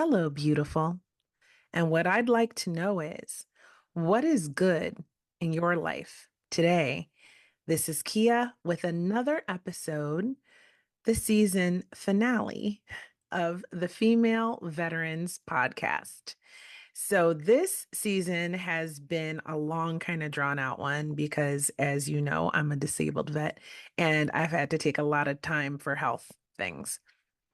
Hello, beautiful. And what I'd like to know is what is good in your life today? This is Kia with another episode, the season finale of the Female Veterans Podcast. So, this season has been a long, kind of drawn out one because, as you know, I'm a disabled vet and I've had to take a lot of time for health things.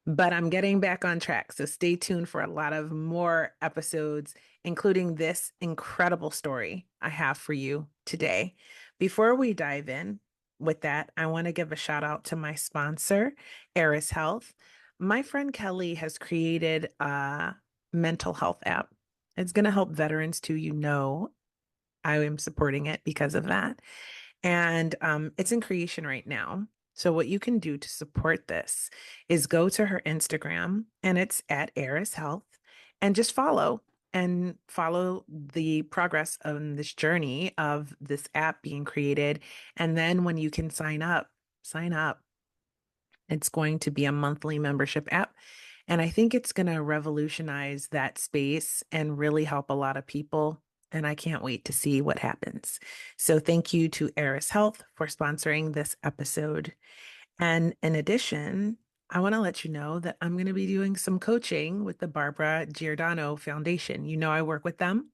But I'm getting back on track. So stay tuned for a lot of more episodes, including this incredible story I have for you today. Before we dive in with that, I want to give a shout out to my sponsor, Eris Health. My friend Kelly has created a mental health app. It's going to help veterans too. I am supporting it because of that. And it's in creation right now. So, what you can do to support this is go to her Instagram, and it's at Eris Health, and just follow the progress of this journey of this app being created. And then when you can sign up. It's going to be a monthly membership app. And I think it's going to revolutionize that space and really help a lot of people. And I can't wait to see what happens. So thank you to Eris Health for sponsoring this episode. And in addition, I want to let you know that I'm going to be doing some coaching with the Barbara Giordano Foundation. You know, I work with them.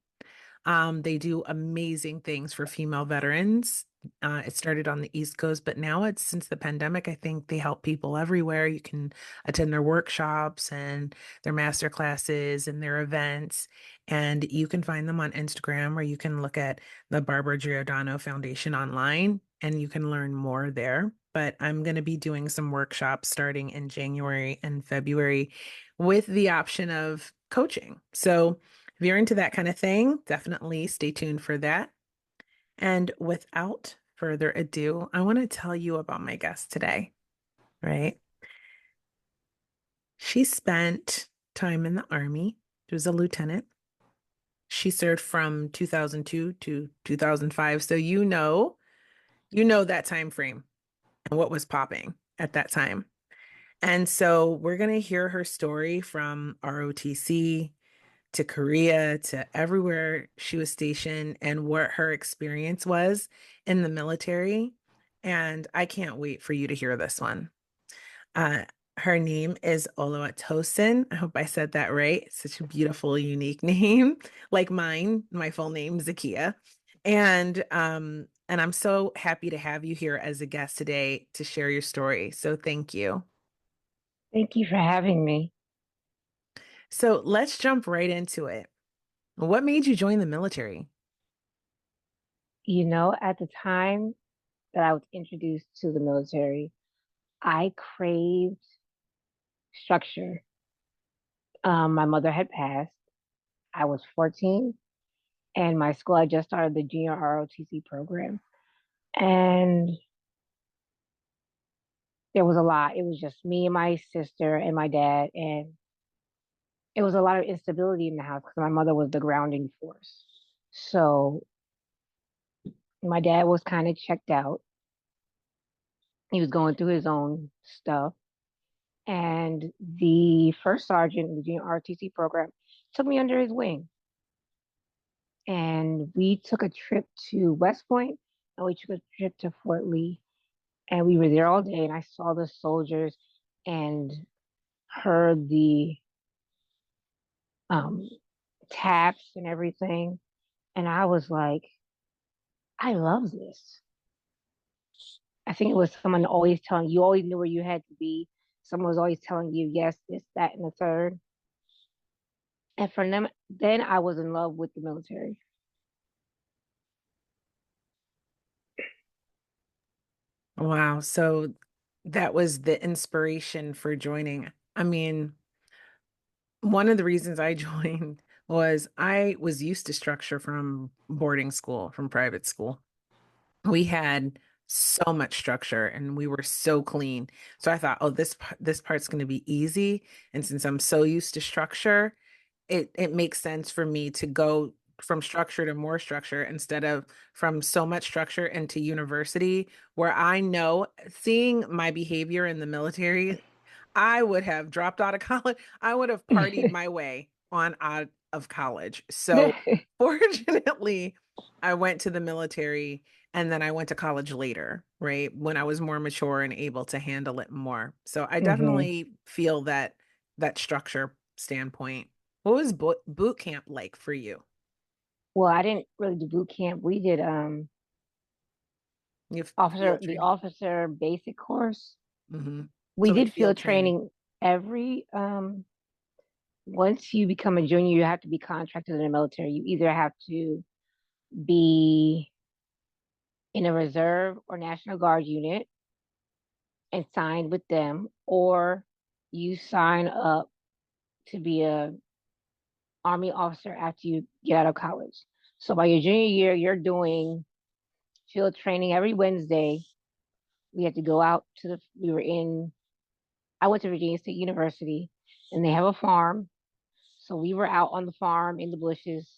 They do amazing things for female veterans. It started on the East Coast, but now it's since the pandemic. I think they help people everywhere. You can attend their workshops and their master classes and their events. And you can find them on Instagram, or you can look at the Barbara Giordano Foundation online and you can learn more there. But I'm going to be doing some workshops starting in January and February with the option of coaching. So, if you're into that kind of thing, definitely stay tuned for that. And without further ado, I want to tell you about my guest today, right? She spent time in the Army. She was a lieutenant. She served from 2002 to 2005. So you know that time frame and what was popping at that time. And so we're going to hear her story from ROTC to Korea to everywhere she was stationed and what her experience was in the military. And I can't wait for you to hear this one. Uh, Her name is Oluwatosin. I hope I said that right. It's such a beautiful, unique name, like mine. My full name, Zakia. And I'm so happy to have you here as a guest today to share your story. So thank you. Thank you for having me. So let's jump right into it. What made you join the military? At the time that I was introduced to the military, I craved structure. My mother had passed. I was 14, and my school had just started the junior ROTC program. And there was a lot. It was just me and my sister and my dad. And it was a lot of instability in the house because my mother was the grounding force. So my dad was kind of checked out. He was going through his own stuff. And the first sergeant in the junior ROTC program took me under his wing. And we took a trip to West Point and we took a trip to Fort Lee. And we were there all day. And I saw the soldiers and heard the um, taps and everything. And I was like, I love this. I think it was someone always telling you, always knew where you had to be. Someone was always telling you, yes, this, that, and the third. And from them, then I was in love with the military. Wow. So that was the inspiration for joining. I mean, one of the reasons I joined was I was used to structure from boarding school, from private school. We had so much structure and we were so clean. So I thought, oh, this part's going to be easy. And since I'm so used to structure, it makes sense for me to go from structure to more structure instead of from so much structure into university, where I know seeing my behavior in the military, I would have dropped out of college. I would have partied my way on out of college. So fortunately, I went to the military and then I went to college later, right? When I was more mature and able to handle it more. So I Hmm. definitely feel that structure standpoint. What was boot camp like for you? Well, I didn't really do boot camp. We did You have officer field the training? officer basic course. Hmm. We So like did field field training. training every once you become a junior, you have to be contracted in the military. You either have to be in a reserve or National Guard unit and sign with them, or you sign up to be a army officer after you get out of college. So by your junior year, you're doing field training every Wednesday. We had to go out to we were in, I went to Virginia State University and they have a farm. So we were out on the farm in the bushes,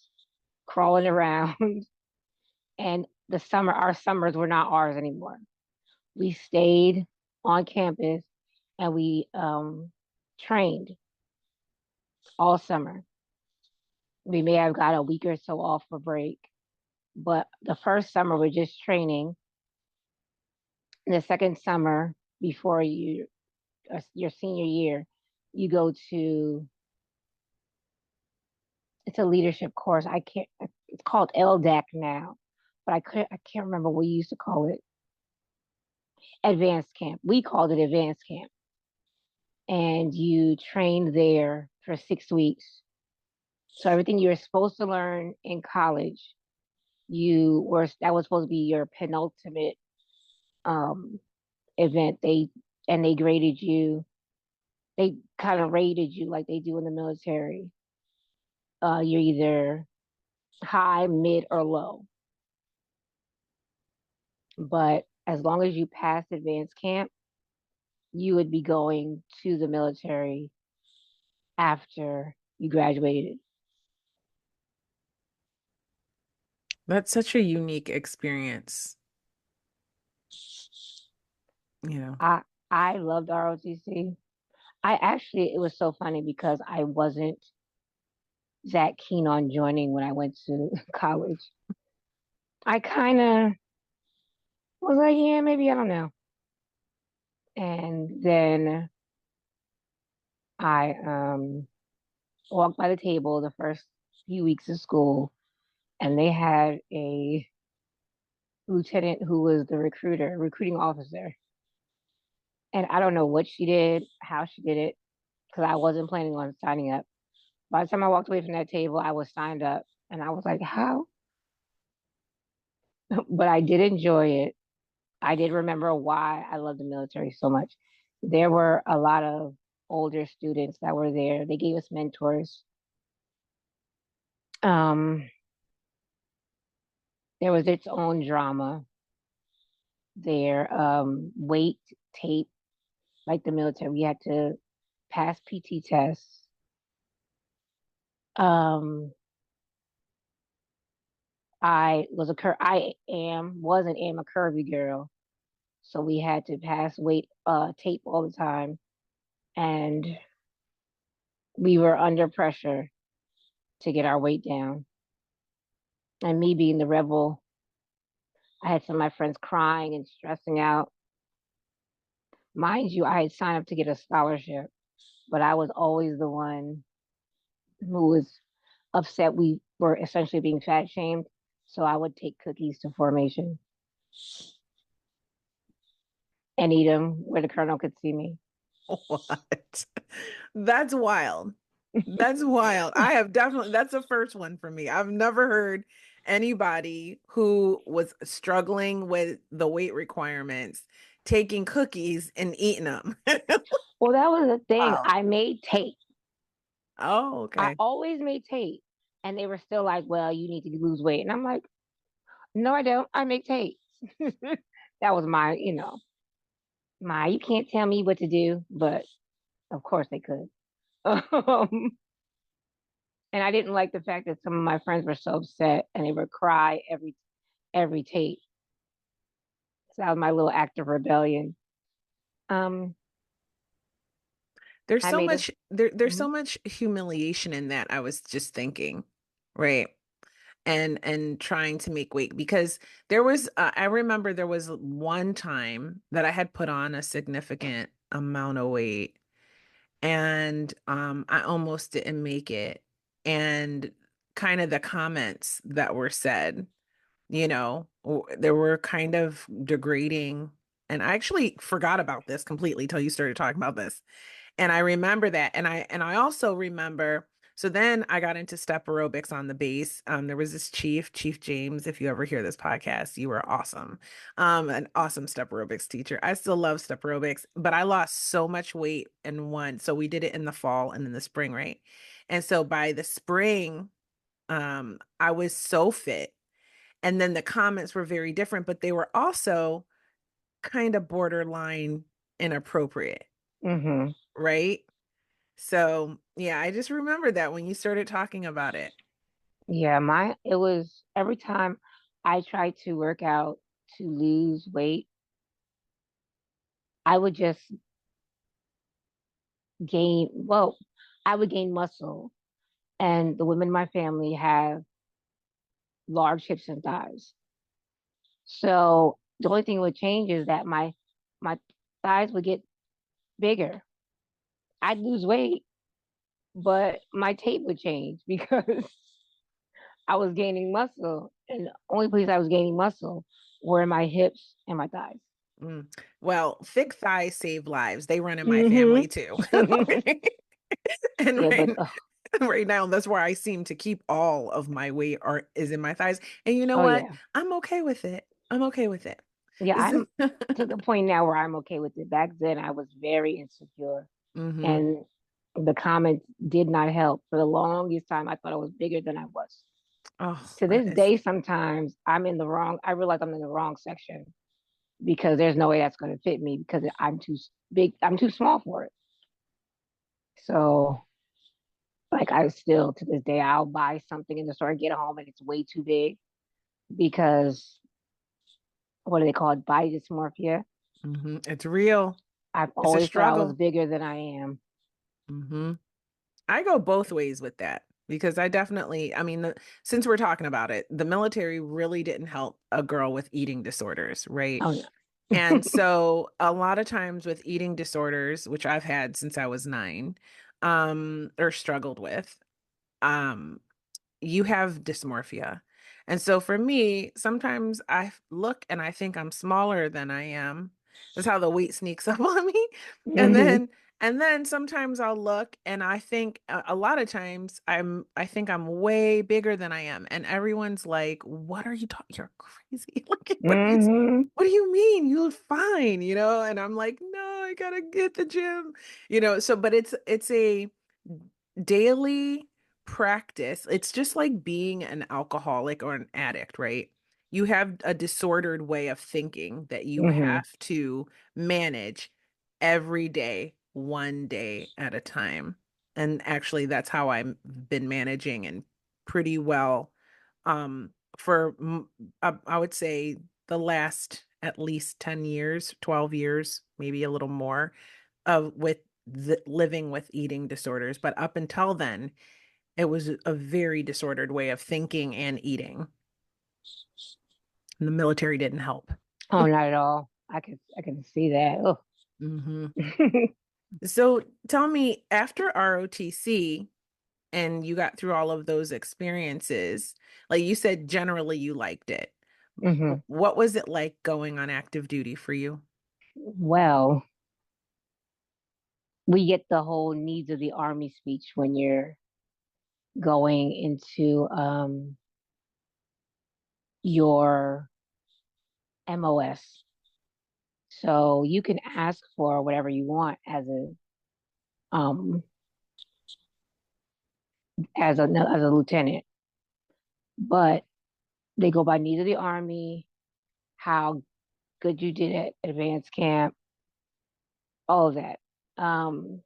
crawling around. And our summers were not ours anymore. We stayed on campus and we trained all summer. We may have got a week or so off for break, but the first summer we're just training. And the second summer before your senior year, you go to, it's a leadership course. I can't, it's called LDAC now, but I can't remember what we used to call it. Advanced camp. We called it advanced camp. And you trained there for 6 weeks. So everything you were supposed to learn in college, that was supposed to be your penultimate um event. They graded you. They kind of rated you like they do in the military. You're either high, mid, or low. But as long as you passed advanced camp, you would be going to the military after you graduated. That's such a unique experience, you know. I I loved ROTC. It was so funny because I wasn't that keen on joining when I went to college. I kind of was like, yeah, maybe I don't know. And then I walked by the table the first few weeks of school, and they had a lieutenant who was the recruiting officer. And I don't know what she did, how she did it, because I wasn't planning on signing up. By the time I walked away from that table, I was signed up, and I was like, how? But I did enjoy it. I did remember why I love the military so much. There were a lot of older students that were there. They gave us mentors. Um, there was its own drama there. Weight, tape, like the military. We had to pass PT tests. Um, I am was and am a curvy girl, so we had to pass weight tape all the time, and we were under pressure to get our weight down. And me being the rebel, I had some of my friends crying and stressing out. Mind you, I had signed up to get a scholarship, but I was always the one who was upset we were essentially being fat shamed. So I would take cookies to formation and eat them where the colonel could see me. What? That's wild. That's wild. I have definitely, that's the first one for me. I've never heard anybody who was struggling with the weight requirements taking cookies and eating them. Well, that was the thing. Wow. I made tape. Oh, I okay. always made tape. And they were still like, well, you need to lose weight. And I'm like, no, I don't. I make tape. That was you can't tell me what to do, but of course they could. And I didn't like the fact that some of my friends were so upset and they would cry every tape. So that was my little act of rebellion. Um, There's I so made a much there's mhm, so much humiliation in that. I was just thinking, right? And trying to make weight because there was I remember there was one time that I had put on a significant amount of weight and I almost didn't make it. And kind of the comments that were said, there were kind of degrading. And I actually forgot about this completely till you started talking about this. And I remember that. And I also remember, so then I got into step aerobics on the base. There was this Chief James. If you ever hear this podcast, you were awesome. An awesome step aerobics teacher. I still love step aerobics, but I lost so much weight in one. So we did it in the fall and in the spring, right? And so by the spring, I was so fit. And then the comments were very different, but they were also kind of borderline inappropriate, mhm. right? So, yeah, I just remember that when you started talking about it. Yeah, it was every time I tried to work out to lose weight, I would just I would gain muscle. And the women in my family have large hips and thighs. So the only thing would change is that my thighs would get bigger. I'd lose weight, but my tape would change because I was gaining muscle. And the only place I was gaining muscle were in my hips and my thighs. Mm. Well, thick thighs save lives. They run in my Hmm. family too. And Yeah, but right now, that's where I seem to keep all of my weight or is in my thighs. And you know oh what? yeah. I'm okay with it. I'm okay with it. Yeah, Is I'm to the point now where I'm okay with it. Back then I was very insecure hmm and the comments did not help. For the longest time I thought I was bigger than I was. Oh, To this it's day sometimes I realize I'm in the wrong section because there's no way that's going to fit me because I'm too big, I'm too small for it. So like I still to this day I'll buy something in the store, get home and it's way too big because what do they call it? Body dysmorphia. it's real. I've It's a always thought I was struggle. bigger than I am. hmm I go both ways with that because I definitely, I mean, since we're talking about it, the military really didn't help a girl with eating disorders, right? Oh no. And so a lot of times with eating disorders, which I've had since I was 9, or struggled with, um, you have dysmorphia. And so for me, sometimes I look and I think I'm smaller than I am. That's how the weight sneaks up on me. And Hmm. then and then sometimes I'll look and I think a lot of times I think I'm way bigger than I am. And everyone's like, "What are you talking? You're crazy." Like, Hmm. what do you mean? You look fine, And I'm like, "No, I gotta get the gym." So but it's a daily practice. It's just like being an alcoholic or an addict, right? You have a disordered way of thinking that you Hmm. have to manage every day, one day at a time. And actually, that's how I've been managing and pretty well for I would say the last at least 10 years, 12 years, maybe a little more of with living with eating disorders. But up until then, it was a very disordered way of thinking and eating. And the military didn't help. Oh, not at all. I can see that. Oh. hmm So tell me, after ROTC and you got through all of those experiences, like you said, generally you liked it. Hmm. What was it like going on active duty for you? Well, we get the whole needs of the army speech when you're going into your MOS. So you can ask for whatever you want um as a lieutenant, but they go by needs of the army, how good you did at advanced camp, all of that. Um,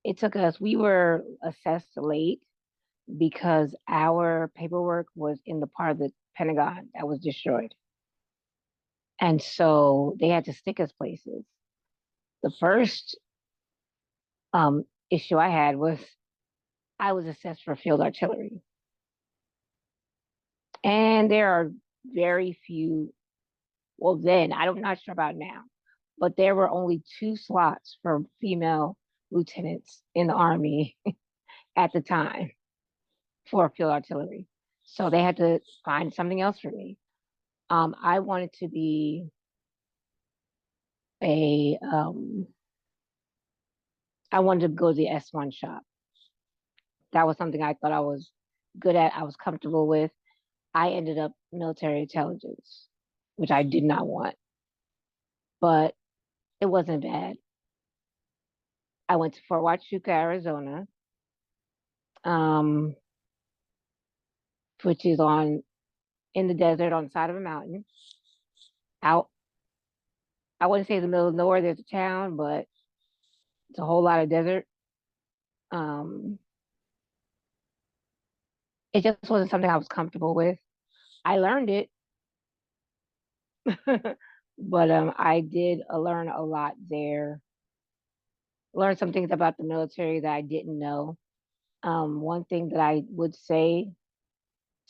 it took us. We were assessed late because our paperwork was in the part of the Pentagon that was destroyed, and so they had to stick us places. The first issue I had was I was assessed for field artillery. And there are very few, well, then, I'm not sure about now, but there were only two slots for female lieutenants in the Army at the time for field artillery. So they had to find something else for me. I wanted to be a, I wanted to go to the S1 shop. That was something I thought I was good at, I was comfortable with. I ended up military intelligence, which I did not want, but it wasn't bad. I went to Fort Huachuca, Arizona, um, which is on in the desert on the side of a mountain. Out, I wouldn't say the middle of nowhere. There's a town, but it's a whole lot of desert. Um, it just wasn't something I was comfortable with. I learned it, but I did learn a lot there. Learned some things about the military that I didn't know. One thing that I would say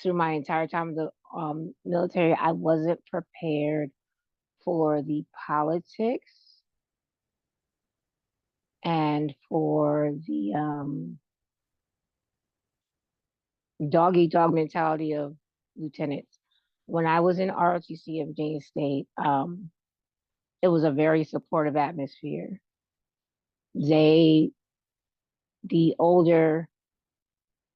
through my entire time in the military, I wasn't prepared for the politics and for the dog eat dog mentality of lieutenants. When I was in ROTC of Virginia State, it was a very supportive atmosphere. They, the older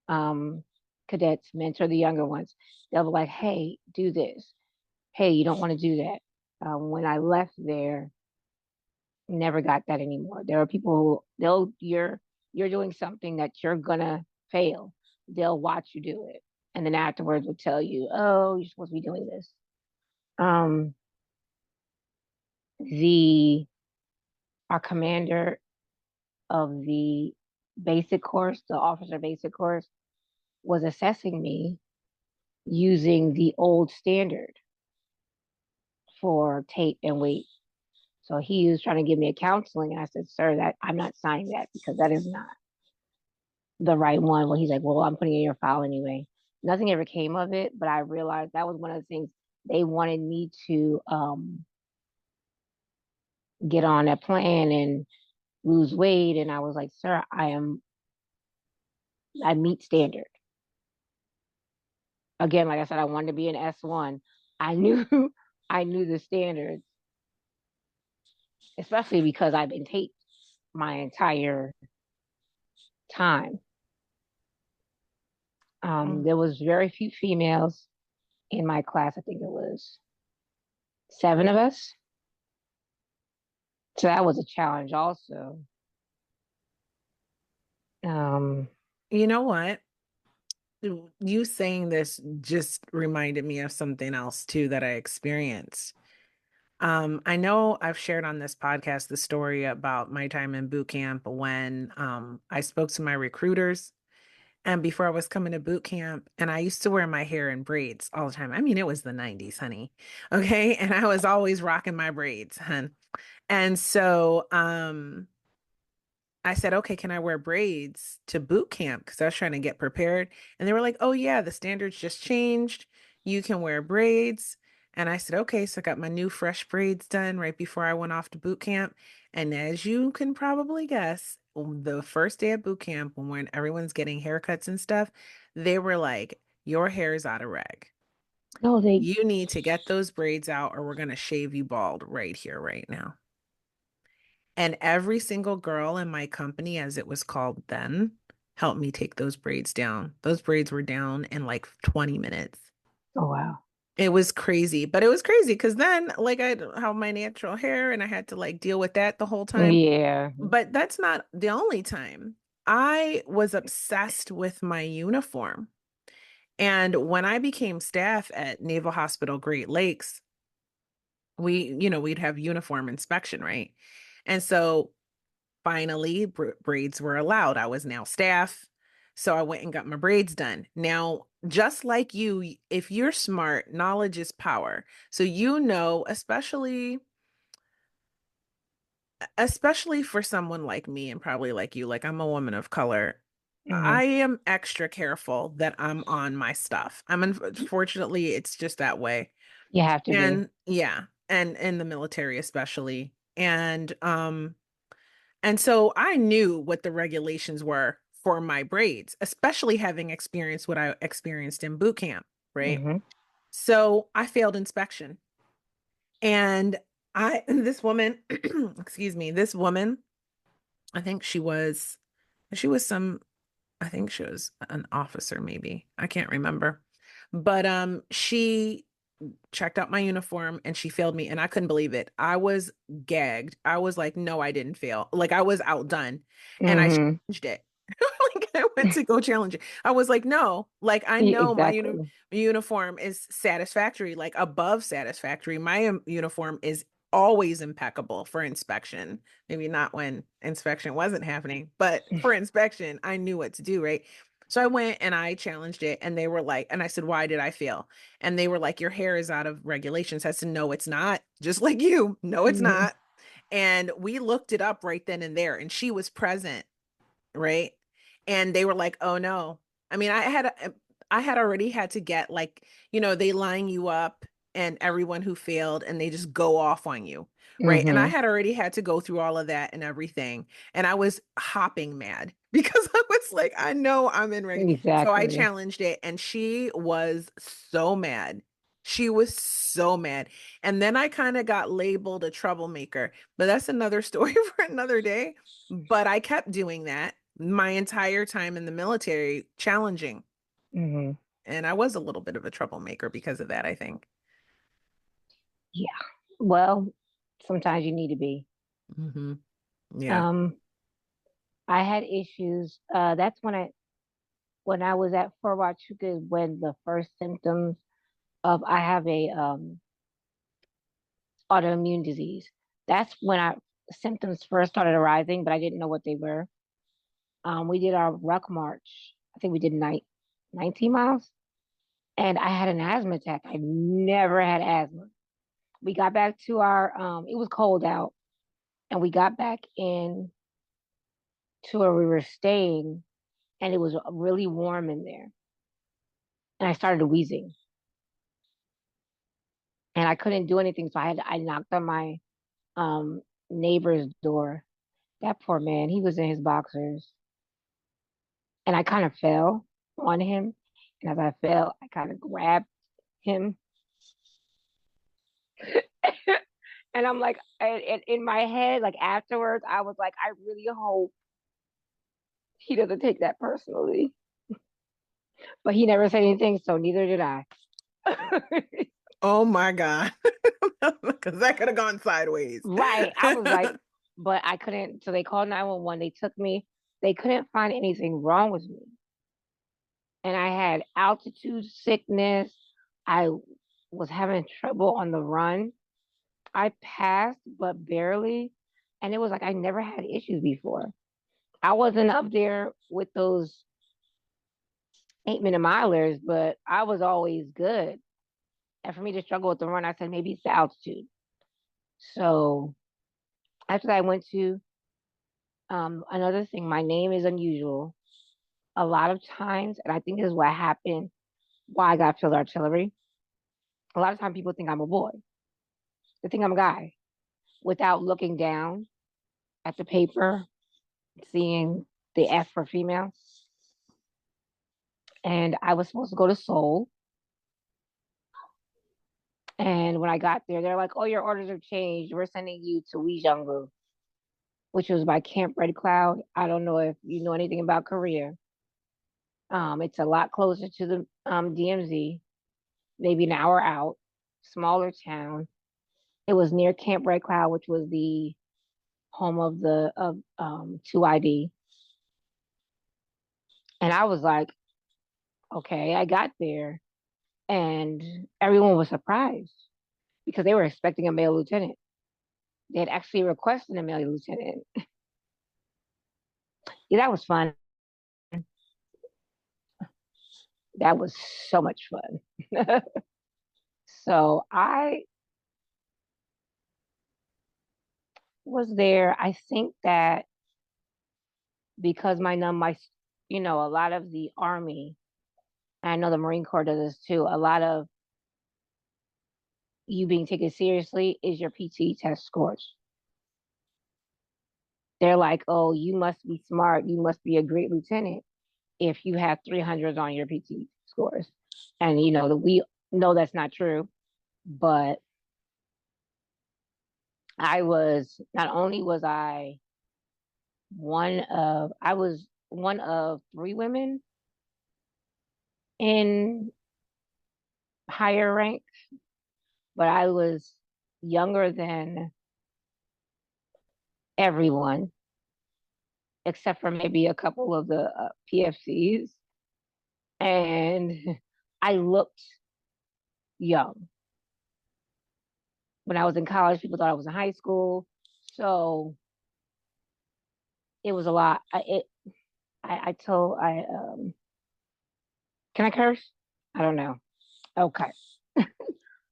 cadets mentor the younger ones. They'll be like, hey, do this. Hey, you don't want to do that. When I left there, never got that anymore. There are people who you're doing something that you're gonna fail. They'll watch you do it. And then afterwards will tell you, oh, you're supposed to be doing this. Um, the our commander of the basic course, the officer basic course, was assessing me using the old standard for tape and weight. So he was trying to give me a counseling, and I said, "Sir, that I'm not signing that because that is not the right one." Well, he's like, "Well, I'm putting it in your file anyway." Nothing ever came of it, but I realized that was one of the things they wanted me to get on a plan and lose weight, and I was like, "Sir, I meet standard." Again, like I said, I wanted to be an S1. I knew I knew the standards, especially because I've been taped my entire time. Mm. There was very few females in my class. I think it was seven of us. So that was a challenge also. Um, You know what? You saying this just reminded me of something else too that I experienced. I know I've shared on this podcast the story about my time in boot camp when I spoke to my recruiters and before I was coming to boot camp, and I used to wear my hair in braids all the time. I mean, it was the 90s, honey. Okay. And I was always rocking my braids, hun. And so I said, okay, can I wear braids to boot camp? Because I was trying to get prepared. And they were like, oh, yeah, the standards just changed. You can wear braids. And I said, okay. So I got my new fresh braids done right before I went off to boot camp. And as you can probably guess, the first day of boot camp, when everyone's getting haircuts and stuff, they were like, your hair is out of rag. no, they, You need to get those braids out, or we're going to shave you bald right here, right now. And every single girl in my company, as it was called then, helped me take those braids down. Those braids were down in like 20 minutes. oh wow. It was crazy, but it was crazy because then, like, I have my natural hair and I had to like deal with that the whole time. Yeah. But that's not the only time. I was obsessed with my uniform. And when I became staff at Naval Hospital Great Lakes, we'd have uniform inspection, right? And so finally, braids were allowed. I was now staff. So I went and got my braids done. Now, just like you, if you're smart, knowledge is power. So, especially especially for someone like me and probably like you, like I'm a woman of color. Hmm. I am extra careful that I'm on my stuff. Unfortunately, it's just that way. You have to be. And yeah, and in the military especially. And so I knew what the regulations were for my braids, especially having experienced what I experienced in boot camp, right? Hmm. So I failed inspection. And this woman, excuse me, this woman, I think she was some, I think she was an officer, maybe. I can't remember. But she checked out my uniform and she failed me and I couldn't believe it. I was gagged. I was like, no, I didn't fail. Like I was outdone and I Hmm. challenged it. Like I went to go challenge it. I was like, no, like I know my Exactly. uniform is satisfactory, like above satisfactory. My uniform is always impeccable for inspection. Maybe not when inspection wasn't happening, but for inspection, I knew what to do, right? So I went and I challenged it and they were like, and I said, why did I fail? And they were like, your hair is out of regulations. I said, no, it's not. Just like you. No, it's Hmm. not. And we looked it up right then and there, and she was present, right? And they were like, "Oh no." I mean, I had already had to get like, they line you up and everyone who failed and they just go off on you, right? And I Hmm. had already had to go through all of that and everything. And I was hopping mad because I was like, I know I'm in regular. So I Exactly. challenged it and she was so mad. She was so mad. And then I kind of got labeled a troublemaker, but that's another story for another day. But I kept doing that my entire time in the military, challenging. Hmm. And I was a little bit of a troublemaker because of that, I think. Yeah. Well, sometimes you need to be. Hmm. Yeah. Um, I had issues. That's when I was at Fort Huachuca is when the first symptoms of I have a autoimmune disease. That's when I symptoms first started arising, but I didn't know what they were. We did our ruck march. I think we did 19 miles, and I had an asthma attack. I never had asthma. We got back to our it was cold out, and we got back in to where we were staying, and it was really warm in there. And I started wheezing, and I couldn't do anything, so I knocked on my um neighbor's door. That poor man, he was in his boxers, and I kind of fell on him. And as I fell, I kind of grabbed him. And I'm like, in my head, like afterwards, I was like, I really hope he doesn't take that personally. But he never said anything, so neither did I. Oh my God. Because that could have gone sideways. Right. I was like, but I couldn't. So they called 911. They took me. They couldn't find anything wrong with me. And I had altitude sickness. I was having trouble on the run. I passed, but barely. And it was like I never had issues before. I wasn't up there with those 8 minute milers, but I was always good. And for me to struggle with the run, I said maybe it's the altitude. So after that, I went to another thing. My name is unusual. A lot of times, and I think this is what happened, why I got field artillery. A lot of times people think I'm a boy. They think I'm a guy without looking down at the paper, seeing the F for female. And I was supposed to go to Seoul. And when I got there, they're like, oh, your orders have changed. We're sending you to Uijeongbu, which was by Camp Red Cloud. I don't know if you know anything about Korea. It's a lot closer to the DMZ, maybe an hour out, smaller town. It was near Camp Red Cloud, which was the home of the of 2ID. And I was like, okay, I got there, and everyone was surprised because they were expecting a male lieutenant. They had actually requested a male lieutenant. Yeah, that was fun. That was so much fun. So was there. I think that because a lot of the Army, and I know the Marine Corps does this too, a lot of you being taken seriously is your PT test scores. They're like, oh, you must be smart. You must be a great lieutenant if you have 300s on your PT scores. And, that we know that's not true. But not only was I was one of three women in higher rank, but I was younger than everyone, except for maybe a couple of the PFCs. And I looked young. When I was in college, people thought I was in high school. So it was a lot. Can I curse? I don't know. Okay.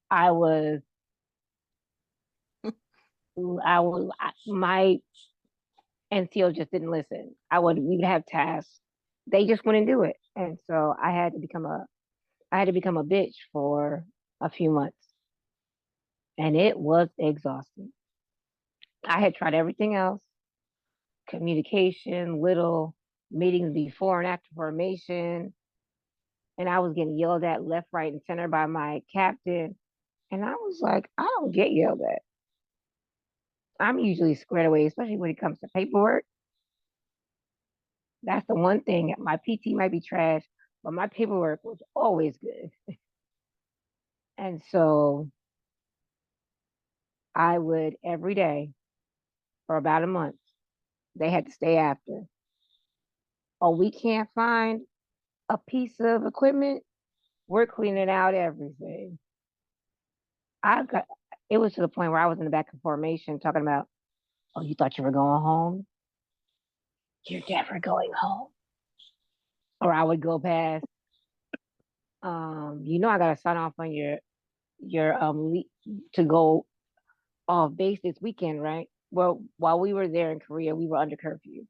I was, my NCO just didn't listen. We would have tasks. They just wouldn't do it. And so I had to become a bitch for a few months, and it was exhausting. I had tried everything else, communication, little meetings before and after formation, and I was getting yelled at left, right, and center by my captain. And I was like, I don't get yelled at. I'm usually squared away, especially when it comes to paperwork. That's the one thing. My PT might be trash, but my paperwork was always good. And so I would every day for about a month, they had to stay after. Oh, we can't find a piece of equipment. We're cleaning out everything. I got it was to the point where I was in the back of formation talking about, oh, you thought you were going home? You're never going home. Or I would go past, I gotta sign off on your to go off base this weekend, right? Well, while we were there in Korea, we were under curfew.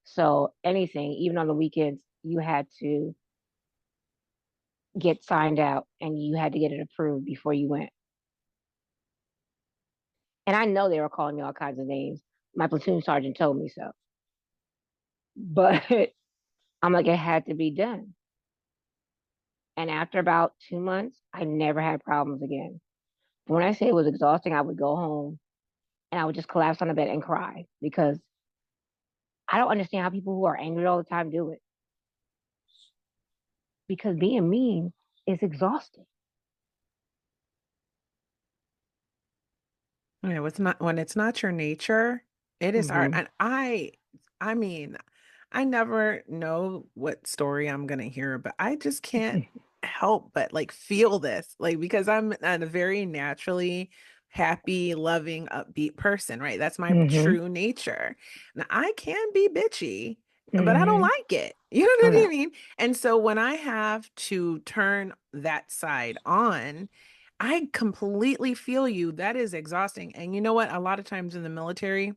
So anything, even on the weekends, you had to get signed out and you had to get it approved before you went. And I know they were calling me all kinds of names. My platoon sergeant told me so. But I'm like, it had to be done. And after about 2 months, I never had problems again. When I say it was exhausting, I would go home and I would just collapse on the bed and cry because I don't understand how people who are angry all the time do it. Because being mean is exhausting. Yeah, when it's not your nature, it is hard. Mm-hmm. And I mean, I never know what story I'm gonna hear, but I just can't help but like feel this, like because I'm a very naturally happy, loving, upbeat person, right? That's my Mm-hmm. true nature. Now I can be bitchy, but I don't Mm-hmm. like it. You know Oh what I no. mean? And so when I have to turn that side on, I completely feel you. That is exhausting. And you know what? A lot of times in the military,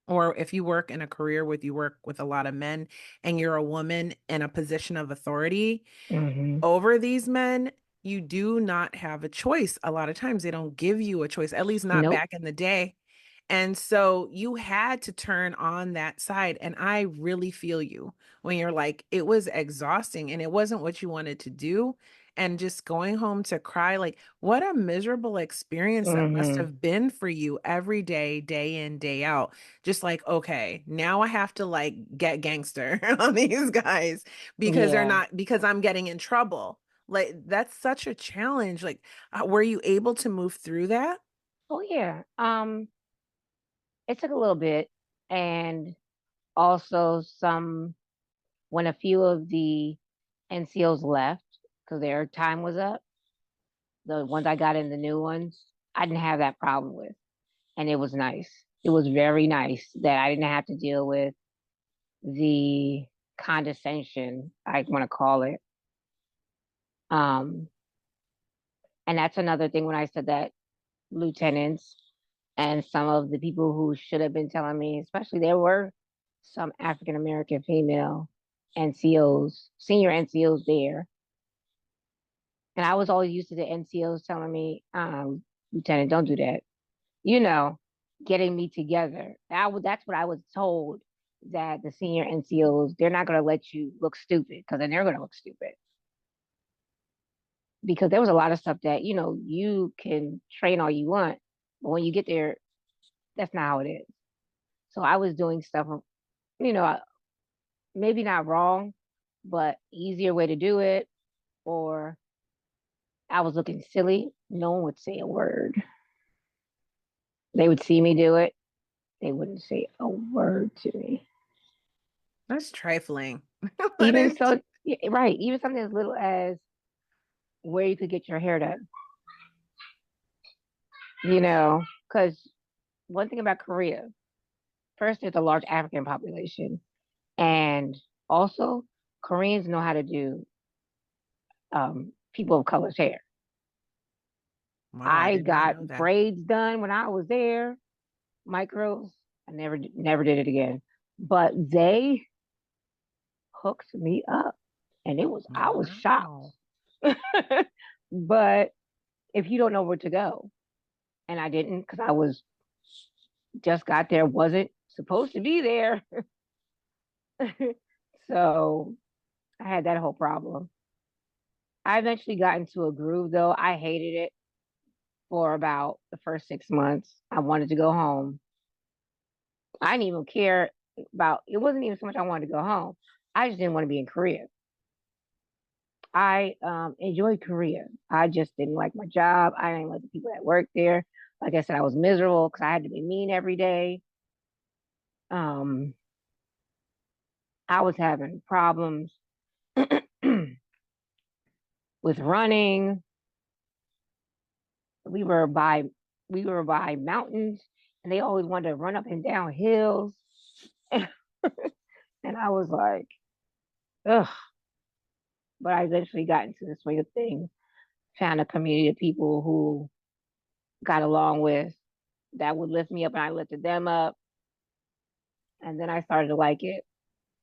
or if you work in a career with you work with a lot of men and you're a woman in a position of authority Mm-hmm. over these men, you do not have a choice. A lot of times they don't give you a choice, at least not Nope. back in the day. And so you had to turn on that side. And I really feel you when you're like, it was exhausting and it wasn't what you wanted to do. And just going home to cry, like, what a miserable experience that must Mm-hmm. have been for you every day, day in, day out. Just like, okay, now I have to like get gangster on these guys because they're Yeah. not, because I'm getting in trouble. Like, that's such a challenge. Like, were you able to move through that? Oh yeah. It took a little bit, and also some when a few of the NCOs left because their time was up. The ones I got in the new ones, I didn't have that problem with, and it was nice. It was very nice that I didn't have to deal with the condescension, I want to call it. Um, and that's another thing when I said that lieutenants And some of the people who should have been telling me, especially there were some African American female NCOs, senior NCOs there. And I was always used to the NCOs telling me, Lieutenant, don't do that. You know, getting me together. That's what I was told, that the senior NCOs, they're not going to let you look stupid, because then they're going to look stupid. Because there was a lot of stuff that, you can train all you want, but when you get there, that's not how it is. So I was doing stuff, you know, maybe not wrong, but easier way to do it, or I was looking silly. No one would say a word. They would see me do it. They wouldn't say a word to me. That's trifling. That Even is. so, yeah, right. Even something as little as where you could get your hair done, because one thing about Korea, first, there's a large African population. And also, Koreans know how to do people of color's hair. Wow, I I did not got know that. braids done when I was there, micros. I never did it again. But they hooked me up, and I was shocked. Wow. But if you don't know where to go, and I didn't, because I was just got there, wasn't supposed to be there. So I had that whole problem. I eventually got into a groove, though. I hated it for about the first 6 months. I wanted to go home. I didn't even care about it. Wasn't even so much I wanted to go home. I just didn't want to be in Korea. I enjoyed Korea. I just didn't like my job. I didn't like the people that worked there. Like I said, I was miserable because I had to be mean every day. Um, I was having problems with running. We were by we were by mountains, and they always wanted to run up and down hills. And I was like, ugh. But I eventually got into the swing of things, found a community of people who got along with, that would lift me up and I lifted them up. And then I started to like it.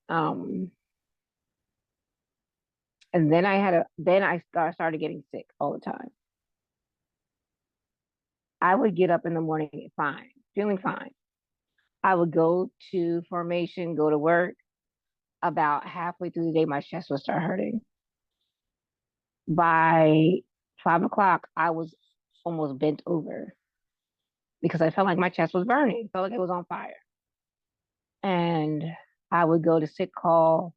Um, and then started getting sick all the time. I would get up in the morning fine, feeling fine. I would go to formation, go to work. About halfway through the day, my chest would start hurting. By 5 o'clock, I was almost bent over because I felt like my chest was burning, felt like it was on fire. And I would go to sick call.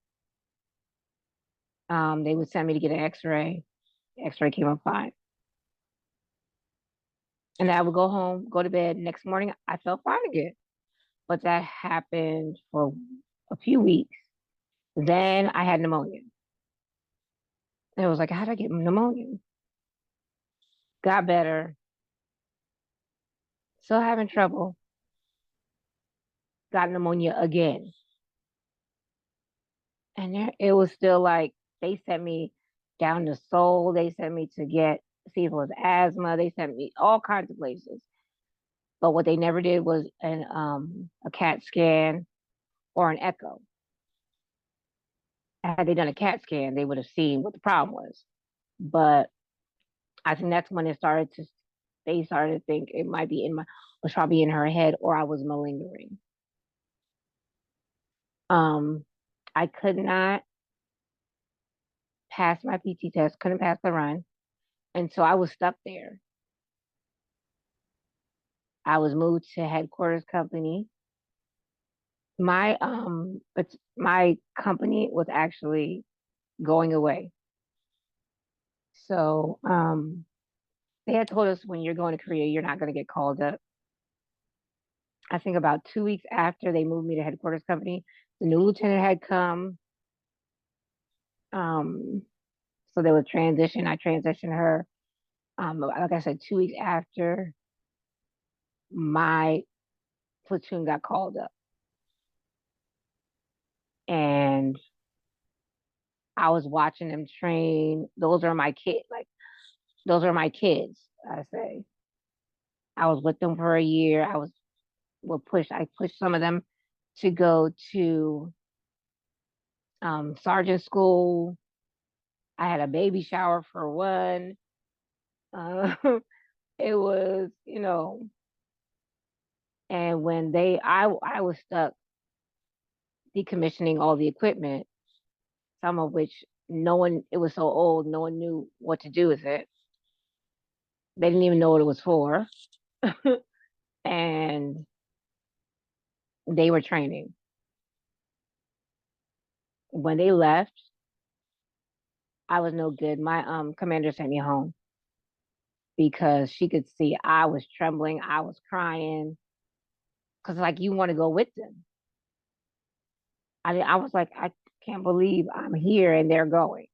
They would send me to get an X-ray. The X-ray came up fine. And I would go home, go to bed. Next morning, I felt fine again. But that happened for a few weeks. Then I had pneumonia. And it was like, how did I get pneumonia? Got better. Still having trouble. Got pneumonia again. And it was still like, they sent me down to Seoul. They sent me to see if it was asthma. They sent me all kinds of places. But what they never did was a CAT scan or an echo. Had they done a CAT scan, they would have seen what the problem was. But I think that's when they started to think it might be was probably in her head, or I was malingering. Um, I could not pass my PT test, couldn't pass the run. And so I was stuck there. I was moved to headquarters company. My company was actually going away. So they had told us, when you're going to Korea, you're not going to get called up. I think about 2 weeks after they moved me to headquarters company, the new lieutenant had come. Um, so there was transition. I transitioned her. Like I said, 2 weeks after, my platoon got called up, and I was watching them train. Those are my kids. Like, those are my kids, I say. I was with them for a year. I pushed some of them to go to sergeant school. I had a baby shower for one. Uh, it was, and when I was stuck decommissioning all the equipment, some of which no one, it was so old, no one knew what to do with it. They didn't even know what it was for. And they were training. When they left, I was no good. My commander sent me home because she could see I was trembling, I was crying, because like you want to go with them. I was like, I can't believe I'm here and they're going.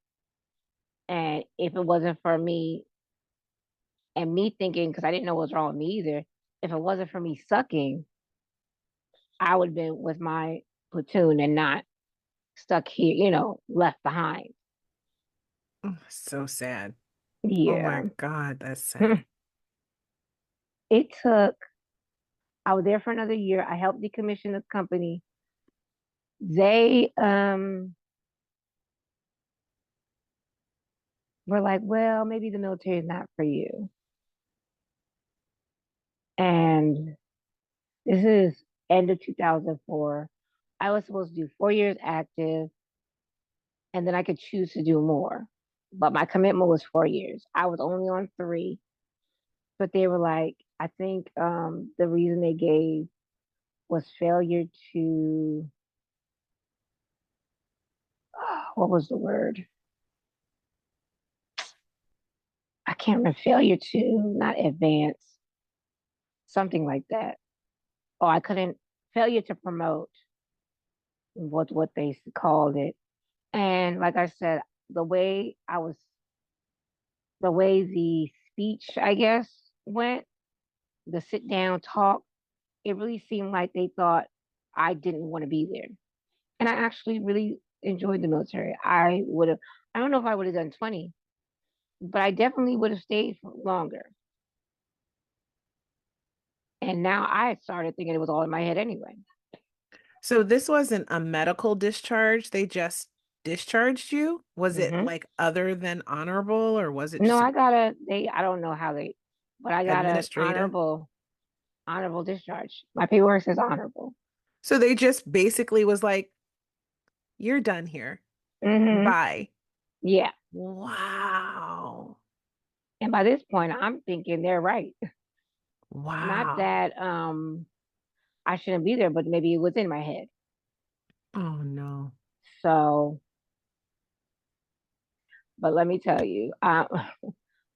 And if it wasn't for me and me thinking, because I didn't know what was wrong with me either, if it wasn't for me sucking, I would have been with my platoon and not stuck here, left behind. Oh, so sad. Oh Yeah. my God, that's sad. It took, I was there for another year. I helped decommission the company. They were like, well, maybe the military is not for you. And this is end of 2004. I was supposed to do 4 years active, and then I could choose to do more. But my commitment was 4 years. I was only on three, but they were like, I think the reason they gave was failure to, what was the word? I can't remember, failure to not advance, something like that. Oh, I couldn't, failure to promote, what they called it. And like I said, the way I was, the way the speech, I guess, went, the sit down talk, it really seemed like they thought I didn't want to be there. And I actually really enjoyed the military. I don't know if I would have done 20, but I definitely would have stayed for longer. And now I started thinking it was all in my head anyway. So this wasn't a medical discharge. They just discharged you? Was it Hmm. like other than honorable or was it No, just I don't know how but I got a administrative? honorable discharge. My paperwork says honorable. So they just basically was like, you're done here. Hmm. Bye. Yeah. Wow. And by this point, I'm thinking they're right. Not Wow. that I shouldn't be there, but maybe it was in my head. Oh no. So, but let me tell you, I'm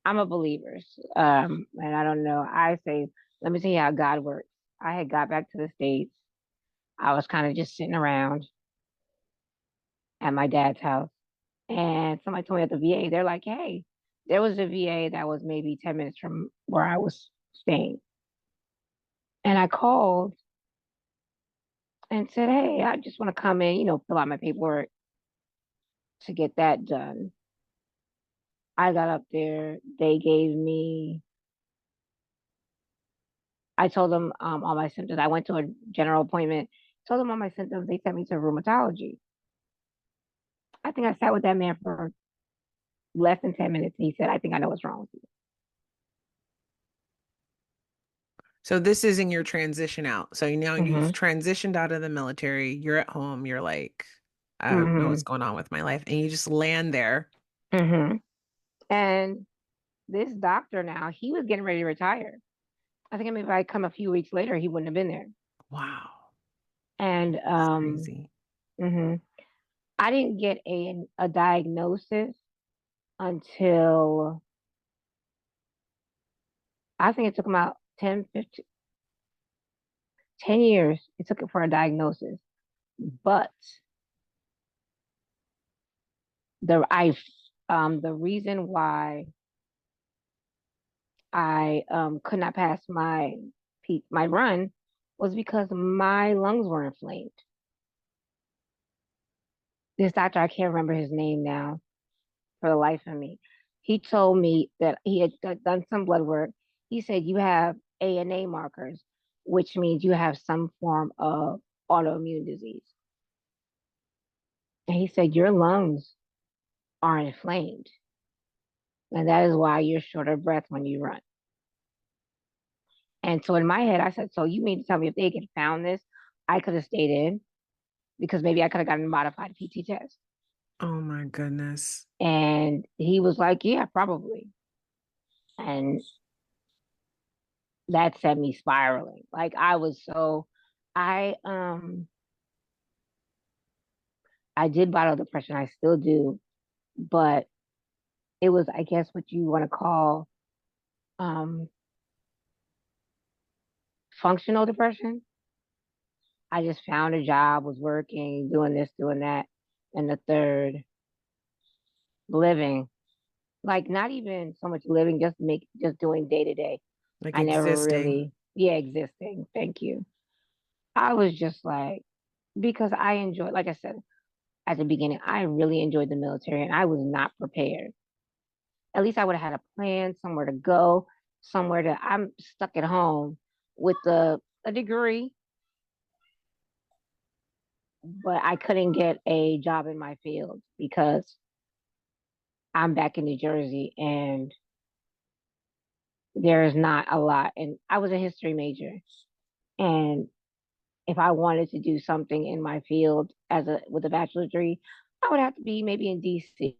a believer. And I don't know. I say, let me tell you how God works. I had got back to the States. I was kind of just sitting around at my dad's house. And somebody told me at the VA, they're like, hey, there was a VA that was maybe 10 minutes from where I was staying. And I called and said, hey, I just want to come in, fill out my paperwork to get that done. I got up there. I told them all my symptoms. I went to a general appointment, told them all my symptoms. They sent me to rheumatology. I think I sat with that man for less than 10 minutes. He said, I think I know what's wrong with you. So this is in your transition out. So now you've Mm-hmm. transitioned out of the military. You're at home. You're like, I don't know what's Mm-hmm. going on with my life. And you just land there. Mm-hmm. And this doctor now, he was getting ready to retire. I think maybe if I come a few weeks later, he wouldn't have been there. Wow. And It's crazy. mhm. I didn't get a diagnosis until I think it took about 10 years. It took it for a diagnosis. But the reason why I could not pass my run was because my lungs were inflamed. This doctor, I can't remember his name now for the life of me. He told me that he had done some blood work. He said, you have ANA markers, which means you have some form of autoimmune disease. And he said, your lungs are inflamed. And that is why you're short of breath when you run. And so in my head, I said, so you mean to tell me if they had found this, I could have stayed in because maybe I could have gotten a modified PT test. Oh my goodness. And he was like, yeah, probably. And that sent me spiraling. Like I was so I I did battle depression. I still do, but it was, I guess, what you want to call um functional depression. I just found a job, was working, doing this, doing that, and the third, living. Like not even so much living, just doing day to day. Like I never existing. really, yeah, existing. Thank you. I was just like, because I enjoy, like I said at the beginning, I really enjoyed the military and I was not prepared. At least I would have had a plan, somewhere to go, somewhere to, I'm stuck at home with a degree, but I couldn't get a job in my field because I'm back in New Jersey and there is not a lot. And I was a history major. And if I wanted to do something in my field with a bachelor's degree, I would have to be maybe in DC.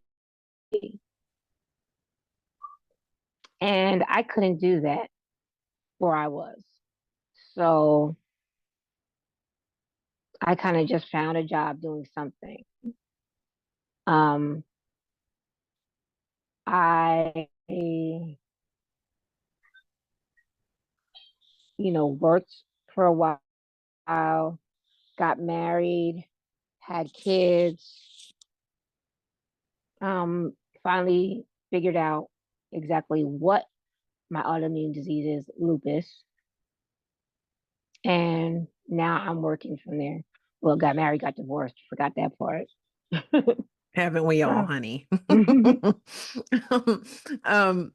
And I couldn't do that where I was. So I kind of just found a job doing something. Um, worked for a while, got married, had kids, finally figured out exactly what my autoimmune disease is, lupus. And now I'm working from there. Well, got married, got divorced, forgot that part. Haven't we all, So, honey? hmm Um,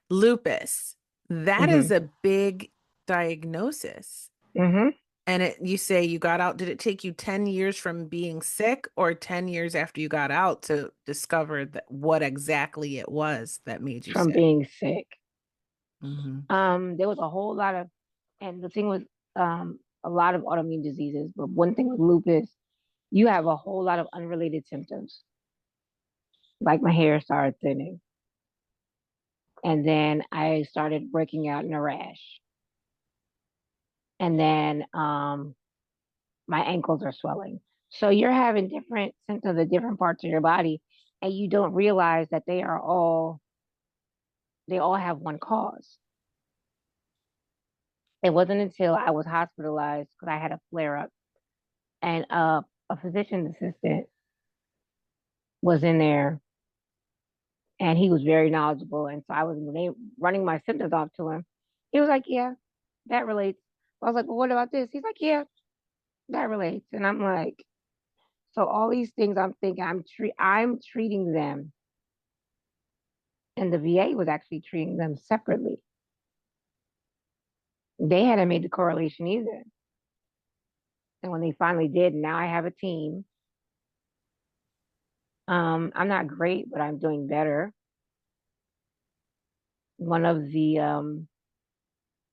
lupus. That is hmm a big diagnosis. And you say you got out, did it take you 10 years from being sick or 10 years after you got out to discover that what exactly it was that made you from sick? being sick. Hmm. There was a whole lot of, and the thing with a lot of autoimmune diseases, but one thing with lupus, you have a whole lot of unrelated symptoms. Like my hair started thinning, and then I started breaking out in a rash, and then my ankles are swelling. So you're having different symptoms of different parts of your body, and you don't realize that they all have one cause. It wasn't until I was hospitalized because I had a flare up and a physician assistant was in there and he was very knowledgeable. And so I was running my symptoms off to him. He was like, yeah, that relates. I was like, well, what about this? He's like, yeah, that relates. And I'm like, so all these things I'm thinking I'm treating them. And the VA was actually treating them separately. They hadn't made the correlation either. And when they finally did, now I have a team. I'm not great, but I'm doing better. One of the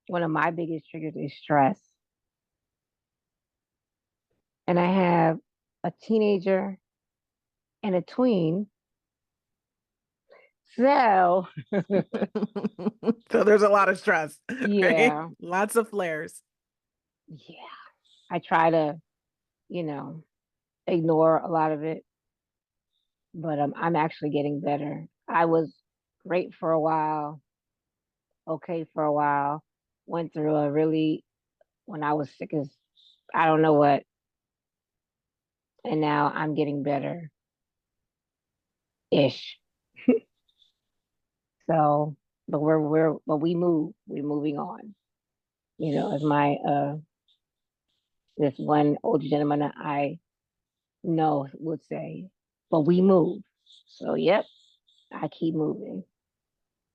one of my biggest triggers is stress. And I have a teenager and a tween. So, So there's a lot of stress, right? yeah, Lots of flares. yeah. I try to, you know, ignore a lot of it, but I'm actually getting better. I was great for a while, okay for a while. Went through a really, when I was sick as I don't know what, and now I'm getting better ish. So, but but we're moving on. As my this one older gentleman that I know would say, but we move. So, yep, I keep moving.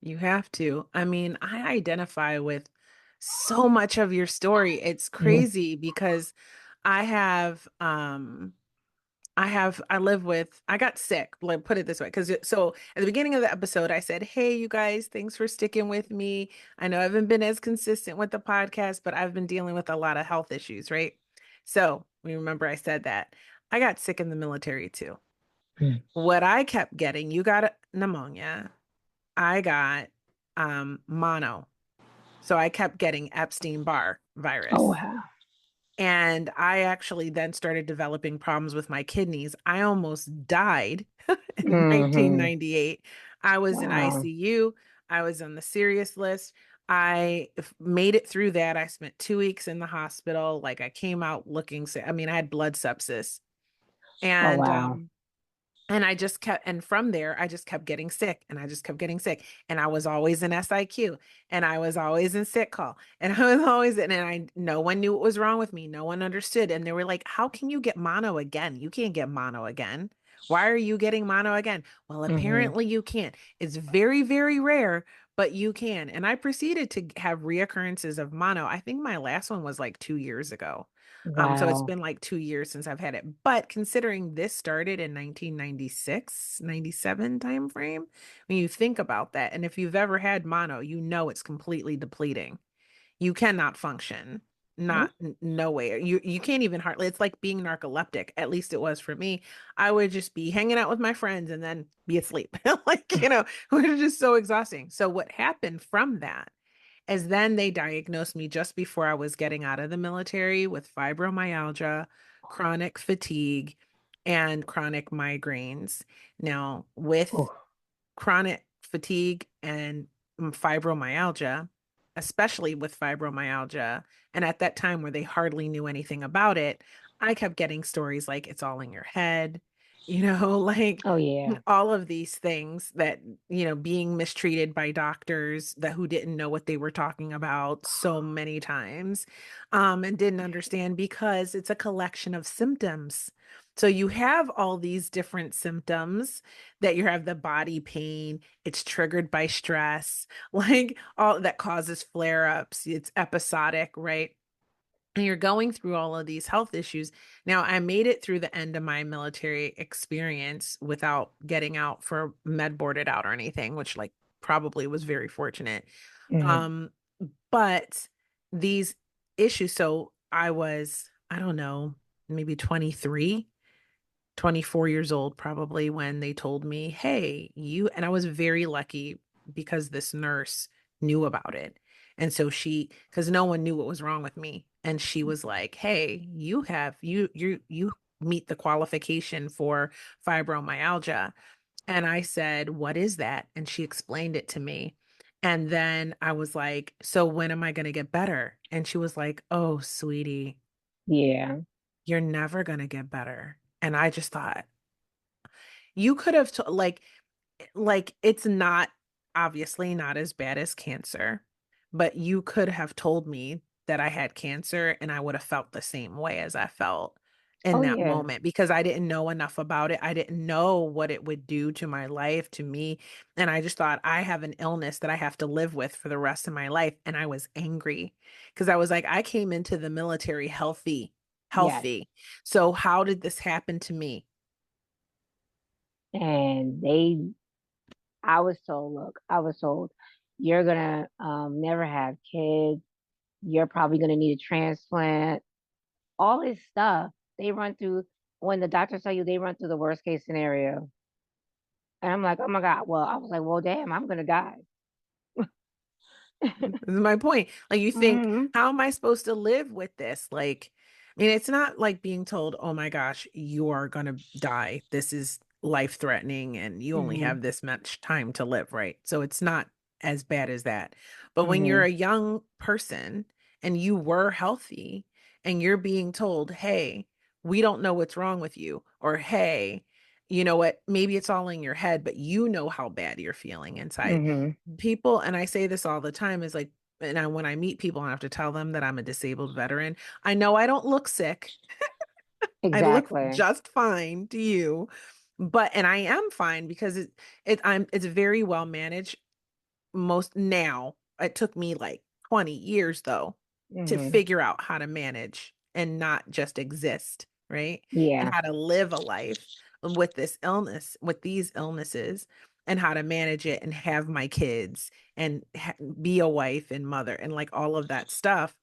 You have to. I mean, I identify with so much of your story. It's Mhm. crazy because I have I live with, I got sick, like put it this way. Because so at the beginning of the episode, I said, hey, you guys, thanks for sticking with me. I know I haven't been as consistent with the podcast, but I've been dealing with a lot of health issues, right? So we remember I said that. I got sick in the military too. Mm. What I kept getting, you got pneumonia. I got mono. So I kept getting Epstein-Barr Oh virus. wow. And I actually then started developing problems with my kidneys. I almost died in Hmm. 1998. I was in Wow. ICU. I was on the serious list. Made it through that. I spent 2 weeks in the hospital. Like I came out looking sick. I mean, I had blood sepsis. Oh And wow. and I just kept, and from there, I just kept getting sick and I just kept getting sick. And I was always in SIQ and I was always in sick call. And I was always in, and no one knew what was wrong with me. No one understood. And they were like, how can you get mono again? You can't get mono again. Why are you getting mono again? Well, Hmm. apparently you can't. It's very, very rare, but you can. And I proceeded to have reoccurrences of mono. I think my last one was like 2 years ago. So it's Wow. been like 2 years since I've had it. But considering this started in 1996, 97 time frame, when you think about that, and if you've ever had mono, you know it's completely depleting. You cannot function. Nope. No way. You can't even hardly. It's like being narcoleptic. At least it was for me. I would just be hanging out with my friends and then be asleep. Like, it was just so exhausting. So what happened from that? As then they diagnosed me just before I was getting out of the military with fibromyalgia, chronic fatigue, and chronic migraines. Now, with Oh, chronic fatigue and fibromyalgia, especially with fibromyalgia, and at that time where they hardly knew anything about it, I kept getting stories like it's all in your head, like oh yeah. all of these things that, being mistreated by doctors that who didn't know what they were talking about so many times, and didn't understand because it's a collection of symptoms. So you have all these different symptoms that you have the body pain, it's triggered by stress, like all that causes flare ups, it's episodic, right? And you're going through all of these health issues. Now, I made it through the end of my military experience without getting out for med boarded out or anything, which like probably was very fortunate. Hmm. Um, but these issues, so I don't know, maybe 24 years old probably when they told me, hey, and I was very lucky because this nurse knew about it. And so because no one knew what was wrong with me. And she was like, hey, you meet the qualification for fibromyalgia. And I said, what is that? And she explained it to me. And then I was like, so when am I going to get better? And she was like, oh, sweetie, Yeah. you're never going to get better. And I just thought, you could have like it's not obviously not as bad as cancer, but you could have told me that I had cancer and I would have felt the same way as I felt in Oh that yeah. moment because I didn't know enough about it. I didn't know what it would do to my life, to me. And I just thought I have an illness that I have to live with for the rest of my life. And I was angry because I was like, I came into the military healthy, Yes. healthy. So how did this happen to me? And I was told, look, I was told, you're gonna never have kids. You're probably gonna need a transplant. All this stuff they run through when the doctors tell you they run through the worst case scenario. And I'm like, oh my God. Well, I was like, well, damn, I'm gonna die. This is my point. Like you think, Hmm. how am I supposed to live with this? Like, I mean, it's not like being told, oh my gosh, you are gonna die. This is life threatening and you only Hmm. have this much time to live, right? So it's not as bad as that. But when you're Hmm. a young person and you were healthy and you're being told, hey, we don't know what's wrong with you, or hey, you know what, maybe it's all in your head, but you know how bad you're feeling inside. Hmm. People, and I say this all the time, is like, when I meet people, I have to tell them that I'm a disabled veteran. I know I don't look sick. I look Exactly. just fine to you, but and I am fine because it's very well managed. Most now, it took me like 20 years though to Hmm. figure out how to manage and not just exist, right? And Yeah. how to live a life with this illness, with these illnesses, and how to manage it and have my kids and be a wife and mother and like all of that stuff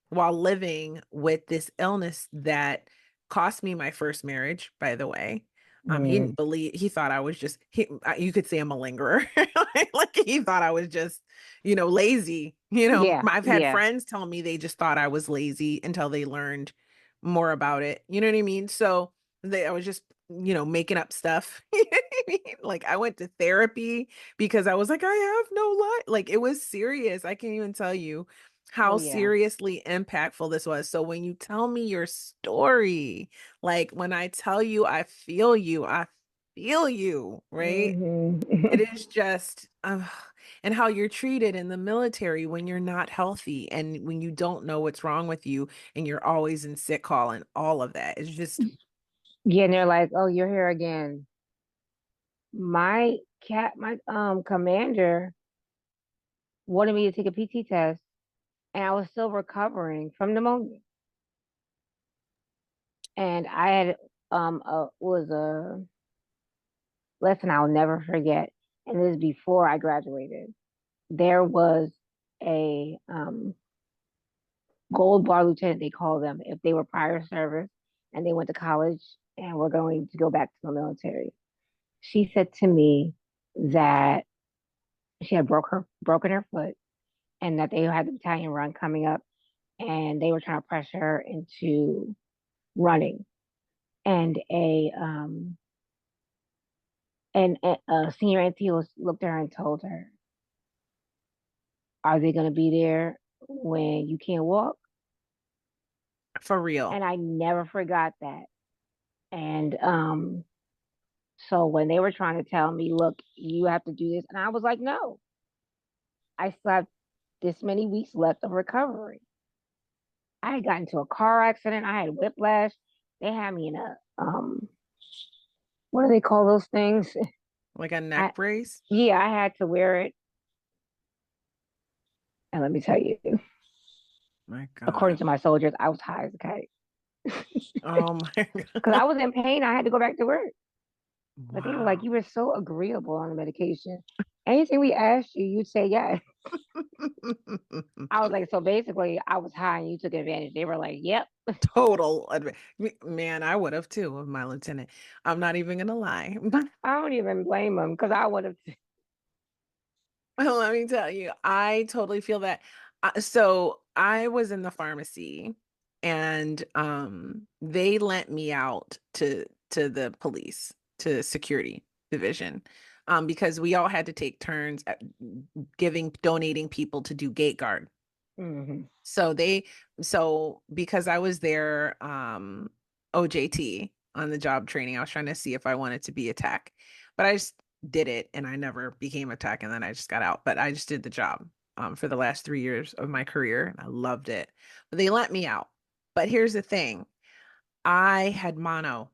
while living with this illness that cost me my first marriage, by the way. He Mm. didn't believe, he thought I was just, you could say I'm a lingerer. Like he thought I was just, lazy. Yeah. I've had Yeah. friends tell me they just thought I was lazy until they learned more about it. You know what I mean? So I was just, making up stuff. You know what I mean? Like I went to therapy because I was like, I have no life. Like it was serious. I can't even tell you Oh how yeah. seriously impactful this was. So when you tell me your story, like when I tell you I feel you, right? Hmm. It is just, and how you're treated in the military when you're not healthy and when you don't know what's wrong with you and you're always in sick call and all of that. It's just Yeah, and they're like, "Oh, you're here again." My commander wanted me to take a PT test, and I was still recovering from pneumonia. And I had was a lesson I'll never forget. And this is before I graduated. There was a gold bar lieutenant, they call them, if they were prior service and they went to college and were going to go back to the military. She said to me that she had broken her foot and that they had the battalion run coming up and they were trying to pressure her into running. And a senior auntie looked at her and told her, "Are they going to be there when you can't walk?" for real. And I never forgot that. And so when they were trying to tell me, "Look, you have to do this," and I was like, "No, I still have this many weeks left of recovery." I had gotten into a car accident. I had whiplash. They had me in a what do they call those things? Like a I neck brace. Yeah, I had to wear it. And let me tell you, My according God. to my soldiers, I was high as a kite Oh my because I God. was in pain. I had to go back to work. But they were like, Wow. "You were so agreeable on the medication. Anything we asked you, you'd say yes." I was like, "So basically, I was high and you took advantage." They were like, "Yep." Man, I would have too with my lieutenant. I'm not even gonna lie. I don't even blame them because I would have. Let me tell you, I totally feel that. So I was in the pharmacy and they lent me out to the police, to security division. Because we all had to take turns at donating people to do gate guard. Hmm. So because I was there OJT on the job training, I was trying to see if I wanted to be a tech. But I just did it and I never became a tech and then I just got out. But I just did the job for the last 3 years of my career and I loved it. But they let me out. But here's the thing. I had mono,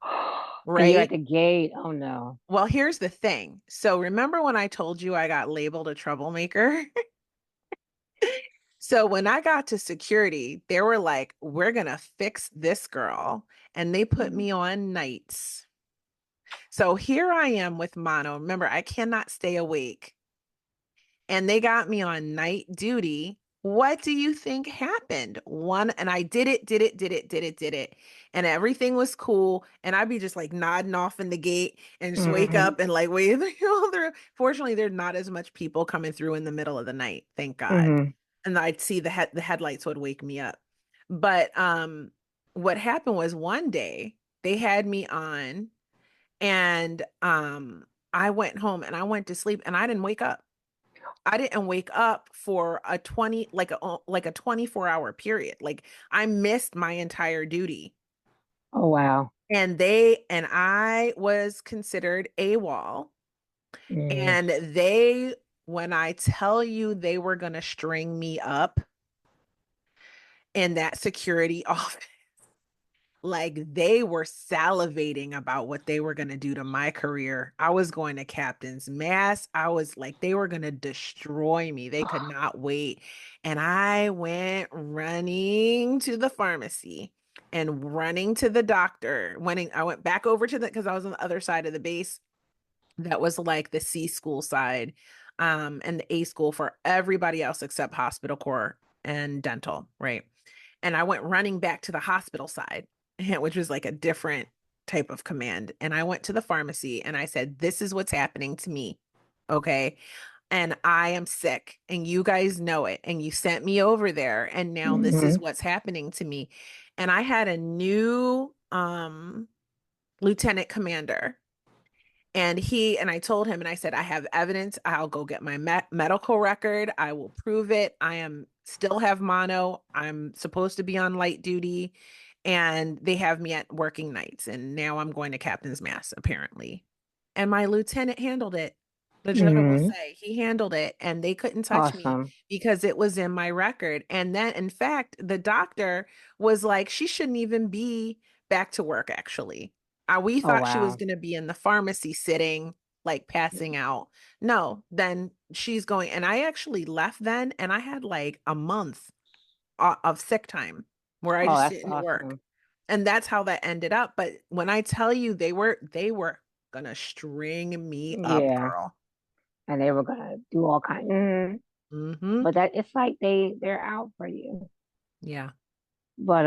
And you're at right? the gate. Oh no. Well, here's the thing. So remember when I told you I got labeled a troublemaker? So when I got to security, they were like, we're gonna fix this girl. And they put me on nights. So here I am with mono. Remember, I cannot stay awake. And they got me on night duty. What do you think happened? And I did it, did it, did it, did it, did it. And everything was cool. And I'd be just like nodding off in the gate and just wake Hmm. up and like wait. Fortunately, there's not as much people coming through in the middle of the night, thank God. Hmm. And I'd see the headlights would wake me up. But what happened was one day they had me on and I went home and I went to sleep and I didn't wake up. I didn't wake up for a 20 like a 24-hour period. Like I missed my entire duty. Oh wow. And I was considered AWOL. Hmm. And when I tell you they were going to string me up in that security office, Like they were salivating about what they were going to do to my career. I was going to captain's mass. I was like, they were going to destroy me. They could not wait. And I went running to the pharmacy and running to the doctor. I went back over to the, because I was on the other side of the base. That was like the C school side, and the A school for everybody else except hospital core and dental, right? And I went running back to the hospital side, which was like a different type of command. And I went to the pharmacy and I said, "This is what's happening to me." Okay. And I am sick and you guys know it. And you sent me over there. And now this is Hmm. what's happening to me. And I had a new lieutenant commander, and I told him, and I said, I have evidence. I'll go get my medical record. I will prove it. I am still have mono. I'm supposed to be on light duty, and they have me at working nights. And now I'm going to captain's mass, apparently. And my lieutenant handled it. The general will Hmm. say he handled it, and they couldn't touch me Awesome. because it was in my record. And then, in fact, the doctor was like, she shouldn't even be back to work, actually. We Oh, thought she was wow. going to be in the pharmacy sitting, like passing out. No, then she's going. And I actually left then, and I had like a month of sick time where I Oh, just that's didn't work. awesome. And that's how that ended up. But when I tell you they were gonna string me up, Yeah. girl. And they were gonna do all kind. Mm-hmm. But that it's like they're out for you. Yeah. But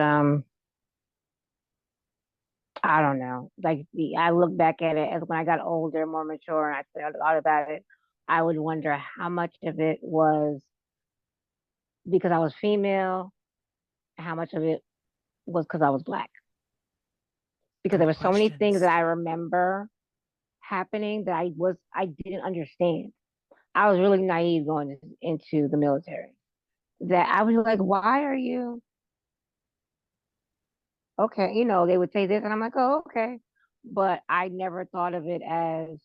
I don't know. Like I look back at it as when I got older, more mature, and I thought about it. I would wonder how much of it was because I was female, and how much of it was because I was black. Because there Good were so many things questions. that I remember happening that I didn't understand. I was really naive going into the military. That I was like, why are you okay? They would say this, and I'm like, oh, okay. But I never thought of it as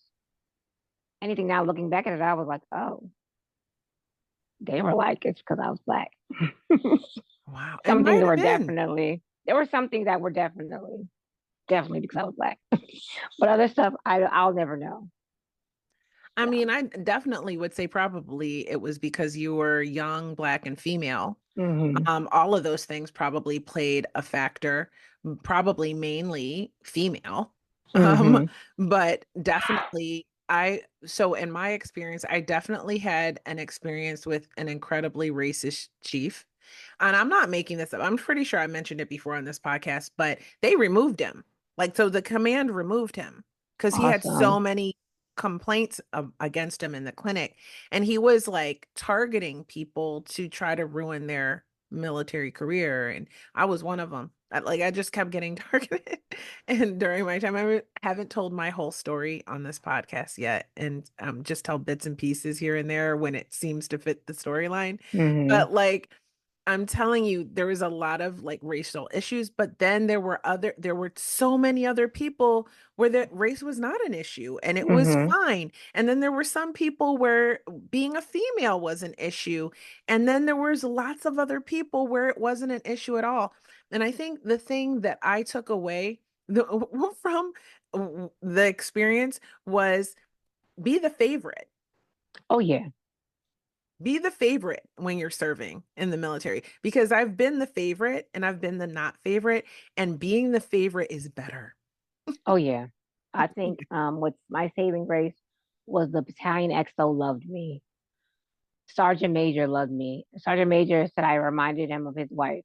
anything. Now looking back at it, I was like, oh, they were like it's because I was black. Wow. It Some things might have were been. definitely there were some things that were definitely because I was black. But other stuff I'll never know. I So. mean, I definitely would say probably it was because you were young, black, and female. Hmm. All of those things probably played a factor, probably mainly female. Um, Hmm. but definitely so in my experience, I definitely had an experience with an incredibly racist chief. And I'm not making this up. I'm pretty sure I mentioned it before on this podcast, but they removed him. Like, so the command removed him because he had so Awesome. many complaints against him in the clinic. And he was like targeting people to try to ruin their military career. And I was one of them. I just kept getting targeted. And during my time, haven't told my whole story on this podcast yet. And just tell bits and pieces here and there when it seems to fit the storyline. Hmm. But like, I'm telling you, there was a lot of like racial issues, but then there were so many other people where the race was not an issue and it was Hmm. fine. And then there were some people where being a female was an issue. And then there was lots of other people where it wasn't an issue at all. And I think the thing that I took away from the experience was be the favorite. Oh yeah. Be the favorite when you're serving in the military because I've been the favorite and I've been the not favorite, and being the favorite is better. Oh yeah. I think what my saving grace was the battalion XO loved me. Sergeant Major loved me. Sergeant Major said I reminded him of his wife.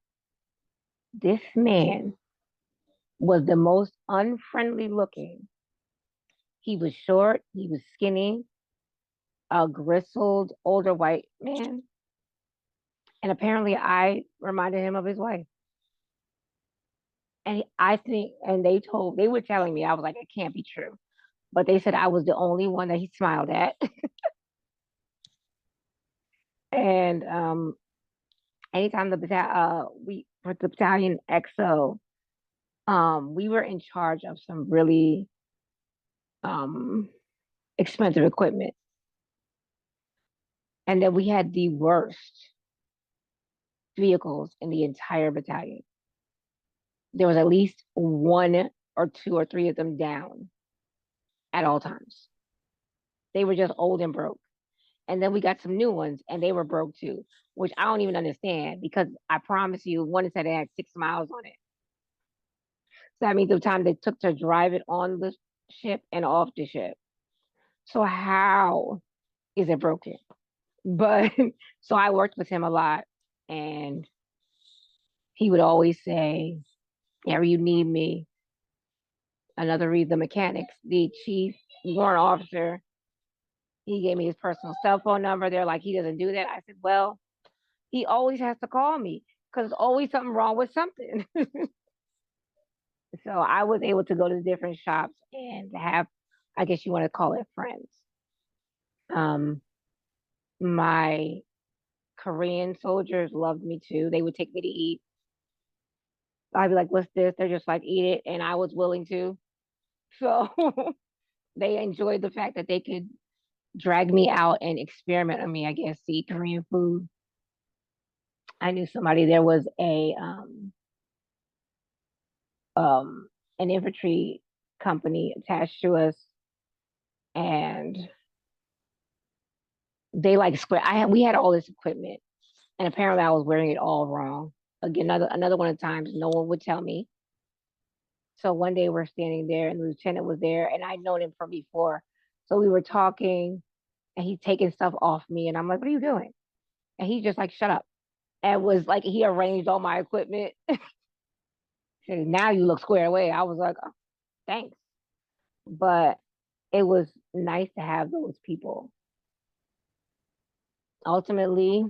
This man was the most unfriendly looking. He was short, he was skinny, a grizzled older white man. And apparently I reminded him of his wife. And I think, and they were telling me, I was like, it can't be true. But they said I was the only one that he smiled at. And anytime we for the battalion XO, we were in charge of some really um expensive equipment, and then we had the worst vehicles in the entire battalion. There was at least one or two or three of them down at all times. They were just old and broke. And then we got some new ones and they were broke too, which I don't even understand because I promise you, one said it had 6 miles on it. So that means the time they took to drive it on the ship and off the ship. So how is it broken? But so I worked with him a lot and he would always say, "Whenever you need me," another read the mechanics, the chief warrant officer, he gave me his personal cell phone number. They're like, he doesn't do that. I said, well, he always has to call me because there's always something wrong with something. So I was able to go to different shops and have, I guess you want to call it friends. Um, my Korean soldiers loved me too. They would take me to eat. I'd be like, what's this? They're just like, eat it. And I was willing to. So they enjoyed the fact that they could drag me out and experiment on me, I guess, to eat Korean food. I knew somebody, there was um an infantry company attached to us and they like square I had we had all this equipment and apparently I was wearing it all wrong. Again, another one of the times no one would tell me. So one day we're standing there and the lieutenant was there and I'd known him from before. So we were talking and he's taking stuff off me and I'm like, what are you doing? And he's just like, shut up. And was like he arranged all my equipment. And now you look squared away. I was like, oh, thanks. But it was nice to have those people. Ultimately,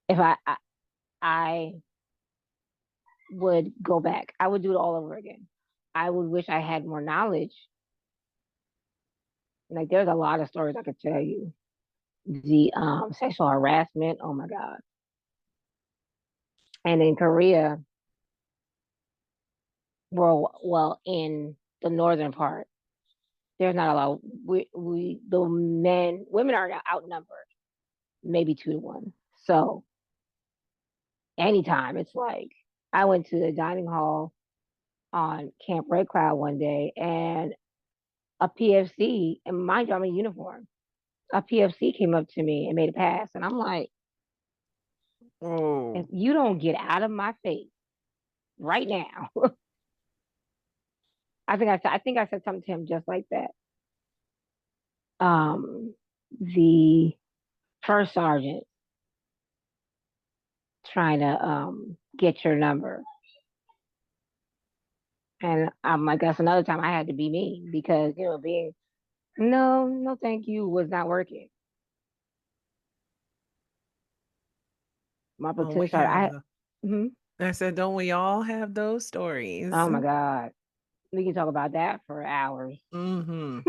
if I would go back, I would do it all over again. I would wish I had more knowledge. Like there's a lot of stories I could tell you. The sexual harassment, oh my God. And in Korea, well in the northern part, there's not a lot. We the women are outnumbered, maybe 2 to 1. So anytime it's like I went to the dining hall on Camp Red Cloud one day and a PFC, and mind you, I'm in uniform. A PFC came up to me and made a pass, and I'm like, if Oh, you don't get out of my face right now, I think I said something to him just like that. The first sergeant trying to get your number, and I'm like, that's another time I had to be me because being no, no, thank you was not working. My don't we platoon sergeant, have I, the mhm. I said, don't we all have those Oh stories? my God, we can talk about that for hours. Mm-hmm.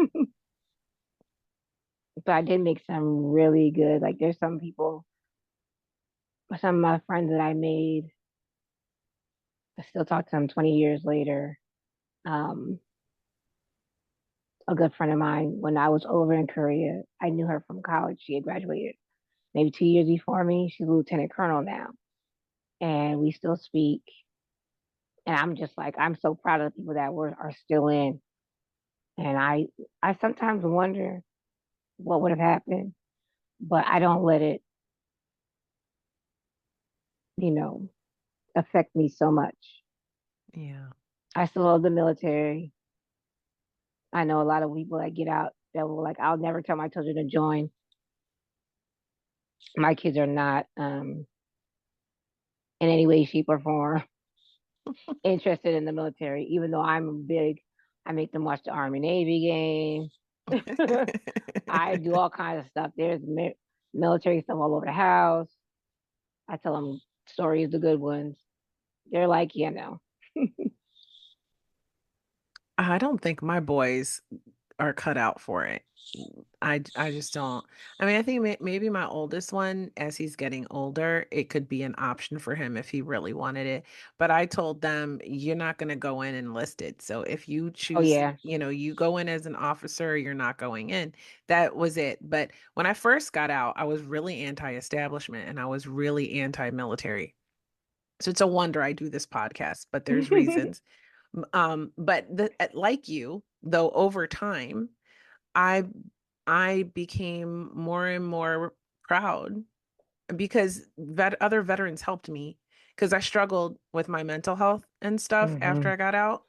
But I did make some really good. Like there's some people, some of my friends that I made. I still talk to them 20 years later. Um, a good friend of mine, when I was over in Korea, I knew her from college. She had graduated maybe 2 years before me. She's a lieutenant colonel now, and we still speak. And I'm just like, I'm so proud of the people that are still in. And I sometimes wonder what would have happened, but I don't let it, you know, affect me so much. Yeah. I still love the military. I know a lot of people that get out that will like, I'll never tell my children to join. My kids are not in any way, shape, or form interested in the military, even though I'm big. I make them watch the Army Navy game. I do all kinds of stuff. There's military stuff all over the house. I tell them stories, the good ones. They're like, I don't think my boys are cut out for it. I just don't. I mean, I think maybe my oldest one, as he's getting older, it could be an option for him if he really wanted it. But I told them, you're not going to go in enlisted. So if you oh choose, yeah, you go in as an officer, you're not going in. That was it. But when I first got out, I was really anti-establishment and I was really anti-military. So it's a wonder I do this podcast, but there's reasons. But like you, though, over time, I I became more and more proud because other veterans helped me because I struggled with my mental health and stuff after Hmm. I got out,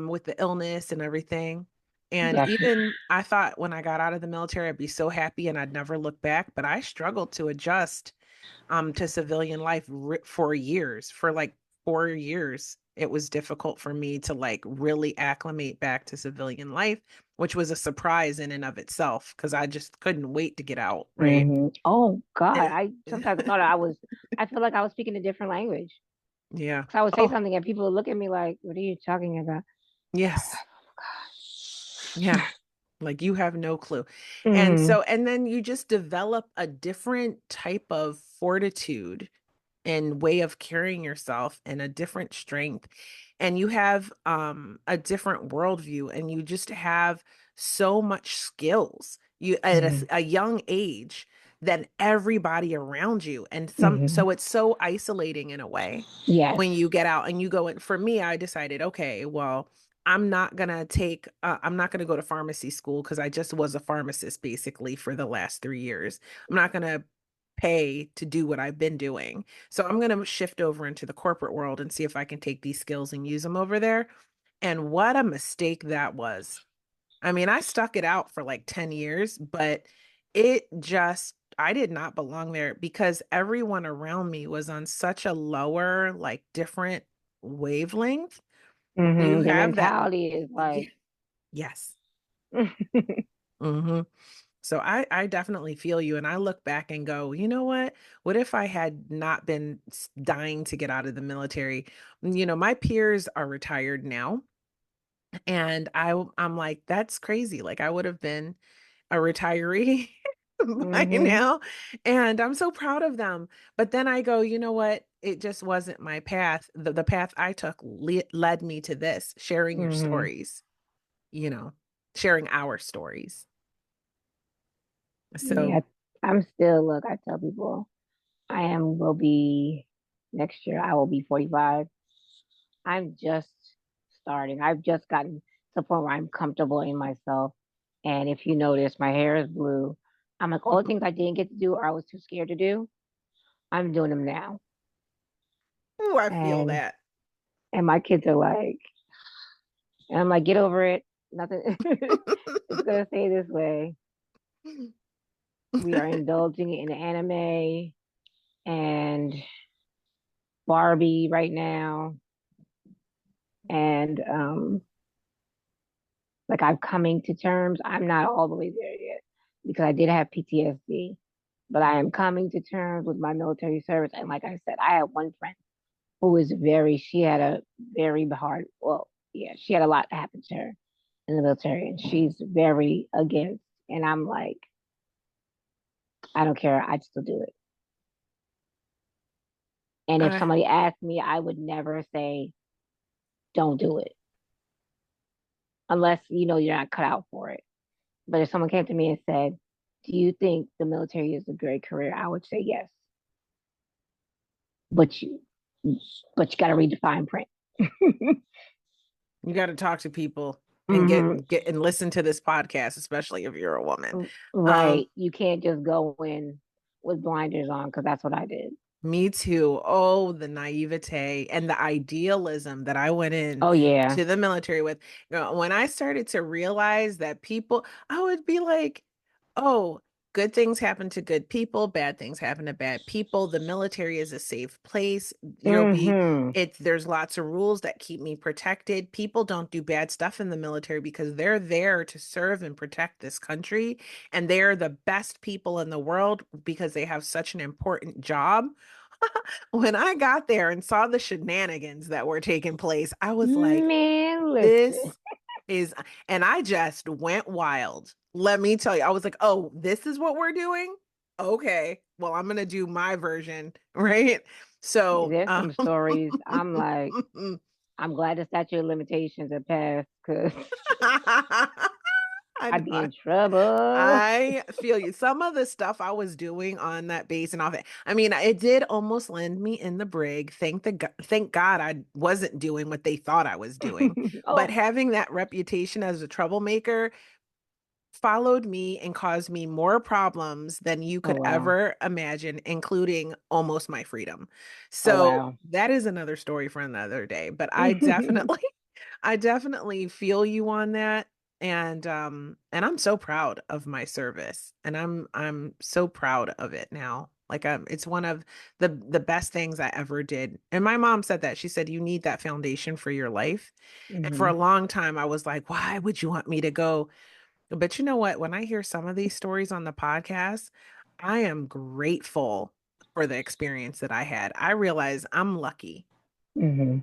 with the illness and everything. And Definitely. even I thought when I got out of the military, I'd be so happy and I'd never look back, but I struggled to adjust to civilian life for years, for like 4 years. It was difficult for me to like really acclimate back to civilian life, which was a surprise in and of itself because I just couldn't wait to get out, right? Hmm. Oh God, I sometimes thought I feel like I was speaking a different language. Yeah. Cause I would say Oh, something and people would look at me like, "What are you talking about?" yes. Yeah. Like you have no clue. And Hmm. so, and then you just develop a different type of fortitude and way of carrying yourself and a different strength. And you have a different worldview and you just have so much skills. You at Hmm. a young age than everybody around you. And Hmm. so it's so isolating in a way Yes. when you get out and you go in. For me, I decided, okay, well, I'm not going to go to pharmacy school because I just was a pharmacist basically for the last 3 years. I'm not going to pay to do what I've been doing. So I'm going to shift over into the corporate world and see if I can take these skills and use them over there. And what a mistake that was. I mean, I stuck it out for like 10 years, but I did not belong there because everyone around me was on such a lower, like different wavelength. When you Hmm. Their have that, mentality is yeah, like, yes. hmm So I definitely feel you. And I look back and go, you know what? What if I had not been dying to get out of the military? My peers are retired now. And I'm like, that's crazy. Like I would have been a retiree by hmm. now. And I'm so proud of them. But then I go, you know what? It just wasn't my path. The path I took led me to this, sharing your Hmm. stories, you know, sharing our stories. Yeah, So I'm still, look, I tell people will be next year, I will be 45. I'm just starting. I've just gotten to the point where I'm comfortable in myself. And if you notice, my hair is blue. I'm like, all the things I didn't get to do or I was too scared to do, I'm doing them now. ooh, I feel And that. and my kids are like, and I'm like, get over it. Nothing it's gonna stay this way. We are indulging in anime and Barbie right now. And like I'm coming to terms. I'm not all the way there yet because I did have PTSD, but I am coming to terms with my military service. And like I said, I had one friend who was she had a very hard, well, yeah, she had a lot happen to her in the military and she's very against. And I'm like, I don't care. I'd still do it. And if I somebody asked me, I would never say, don't do it unless you know you're not cut out for it. But if someone came to me and said, do you think the military is a great career? I would say yes. But you got to read the fine print. You got to talk to people and Hmm. get and listen to this podcast, especially if you're a woman. Um, Right. You can't just go in with blinders on because that's what I did. Me too. Oh, the naivete and the idealism that I went in Oh yeah. to the military with. When I started to realize that I would be like, oh, good things happen to good people, bad things happen to bad people. The military is a safe place. Hmm. There's lots of rules that keep me protected. People don't do bad stuff in the military because they're there to serve and protect this country. And they're the best people in the world because they have such an important job. When I got there and saw the shenanigans that were taking place, I was like, Man, listen. this is, and I just went wild. Let me tell you, I was like, oh, this is what we're doing? Okay, well, I'm gonna do my version, right? So, There's some stories. I'm like, I'm glad the statute of limitations are passed because I know. I'd be in trouble. I feel you. Some of the stuff I was doing on that base and off it. I mean, it did almost land me in the brig. Thank God I wasn't doing what they thought I was doing. But Oh, having that reputation as a troublemaker followed me and caused me more problems than you oh could wow. ever imagine, including almost my freedom. Oh So wow. that is another story for another day. But I definitely I definitely feel you on that. And I'm so proud of my service. And I'm so proud of it now. Like it's one of the best things I ever did. And my mom said that. She said you need that foundation for your life. And for a Hmm. long time I was like, why would you want me to go? But you know what? When I hear some of these stories on the podcast, I am grateful for the experience that I had. I realize I'm lucky, Hmm.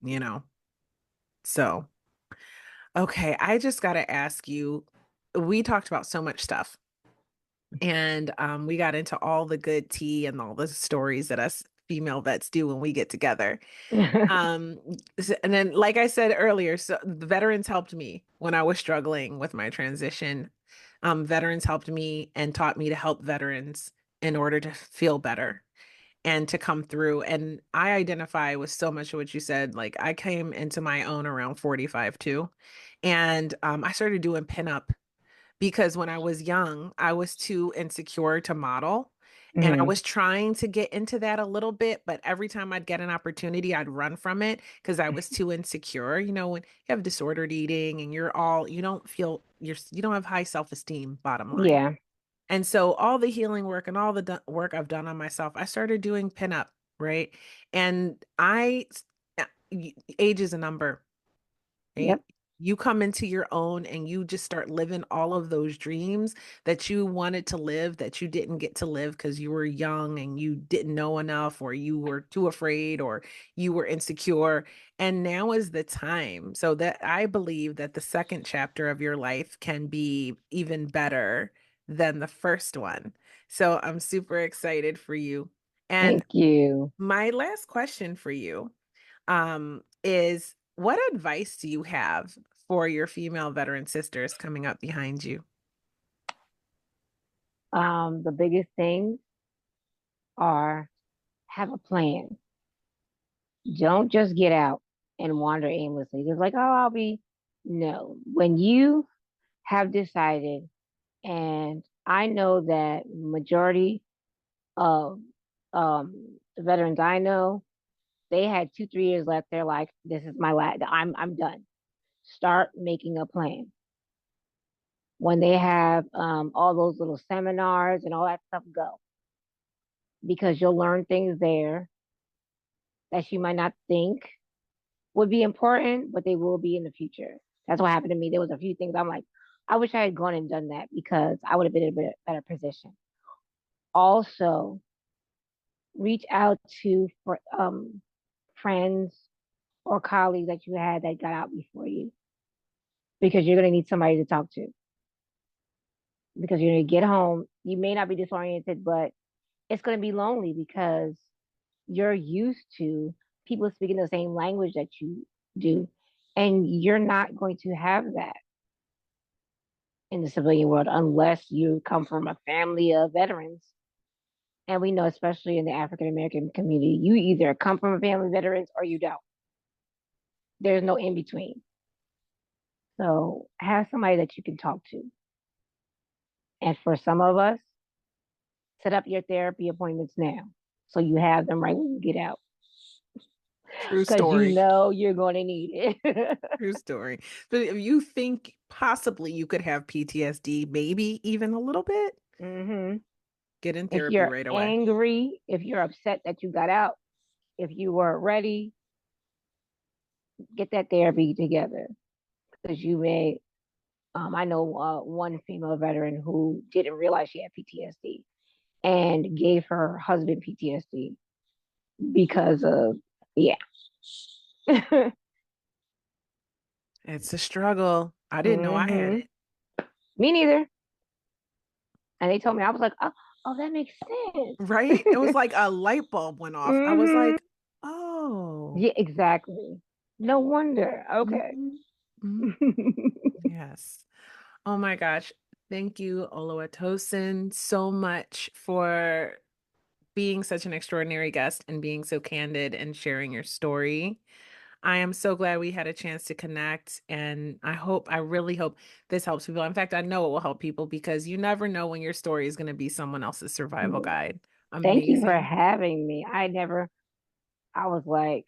you know. So okay, I just got to ask you, we talked about so much stuff and we got into all the good tea and all the stories that us female vets do when we get together. Um, and then, like I said earlier, so the veterans helped me when I was struggling with my transition. Veterans helped me and taught me to help veterans in order to feel better and to come through. And I identify with so much of what you said. Like I came into my own around 45 too. And I started doing pinup because when I was young, I was too insecure to model. And I Hmm. was trying to get into that a little bit, but every time I'd get an opportunity, I'd run from it because I was too insecure. You know, when you have disordered eating and you don't feel you don't have high self-esteem, bottom line. Yeah. And so all the healing work and all the work I've done on myself, I started doing pinup, right? And age is a number, right? Yep. You come into your own and you just start living all of those dreams that you wanted to live that you didn't get to live because you were young and you didn't know enough, or you were too afraid, or you were insecure. And now is the time. So that I believe that the second chapter of your life can be even better than the first one. So I'm super excited for you. And Thank you. my last question for you is what advice do you have for your female veteran sisters coming up behind you? The biggest things are have a plan. Don't just get out and wander aimlessly. Just like, oh, I'll be. No. When you have decided, and I know that majority of the veterans I know, they had 2, 3 years left. They're like, this is my last. I'm done. Start making a plan. When they have all those little seminars and all that stuff, go because you'll learn things there that you might not think would be important, but they will be in the future. That's what happened to me. There was a few things I'm like, I wish I had gone and done that because I would have been in a bit better position. Also, reach out to friends or colleagues that you had that got out before you because you're going to need somebody to talk to because you're going to get home. You may not be disoriented, but it's going to be lonely because you're used to people speaking the same language that you do, and you're not going to have that in the civilian world unless you come from a family of veterans. And we know, especially in the African American community, you either come from a family of veterans or you don't. There's no in between. So have somebody that you can talk to. And for some of us, set up your therapy appointments now so you have them right when you get out True because you story. know you're going to need it. True story. But if you think possibly you could have PTSD, maybe even a little bit, Hmm. get in If therapy you're right away. angry, if you're upset that you got out, if you weren't ready, get that therapy together because you may. I know one female veteran who didn't realize she had PTSD and gave her husband PTSD because of, yeah. It's a struggle. I didn't know I had Hmm. it. Me neither. And they told me, I was like, oh, oh that makes sense. Right? It was like a light bulb went off. I was Hmm. like, oh. Yeah, exactly. No wonder. Okay. Mhm. Mhm. Yes. Oh my gosh. Thank you, Oluwatosin, so much for being such an extraordinary guest and being so candid and sharing your story. I am so glad we had a chance to connect, and I really hope this helps people. In fact, I know it will help people because you never know when your story is going to be someone else's survival guide. Thank you for Amazing. having me. I was like,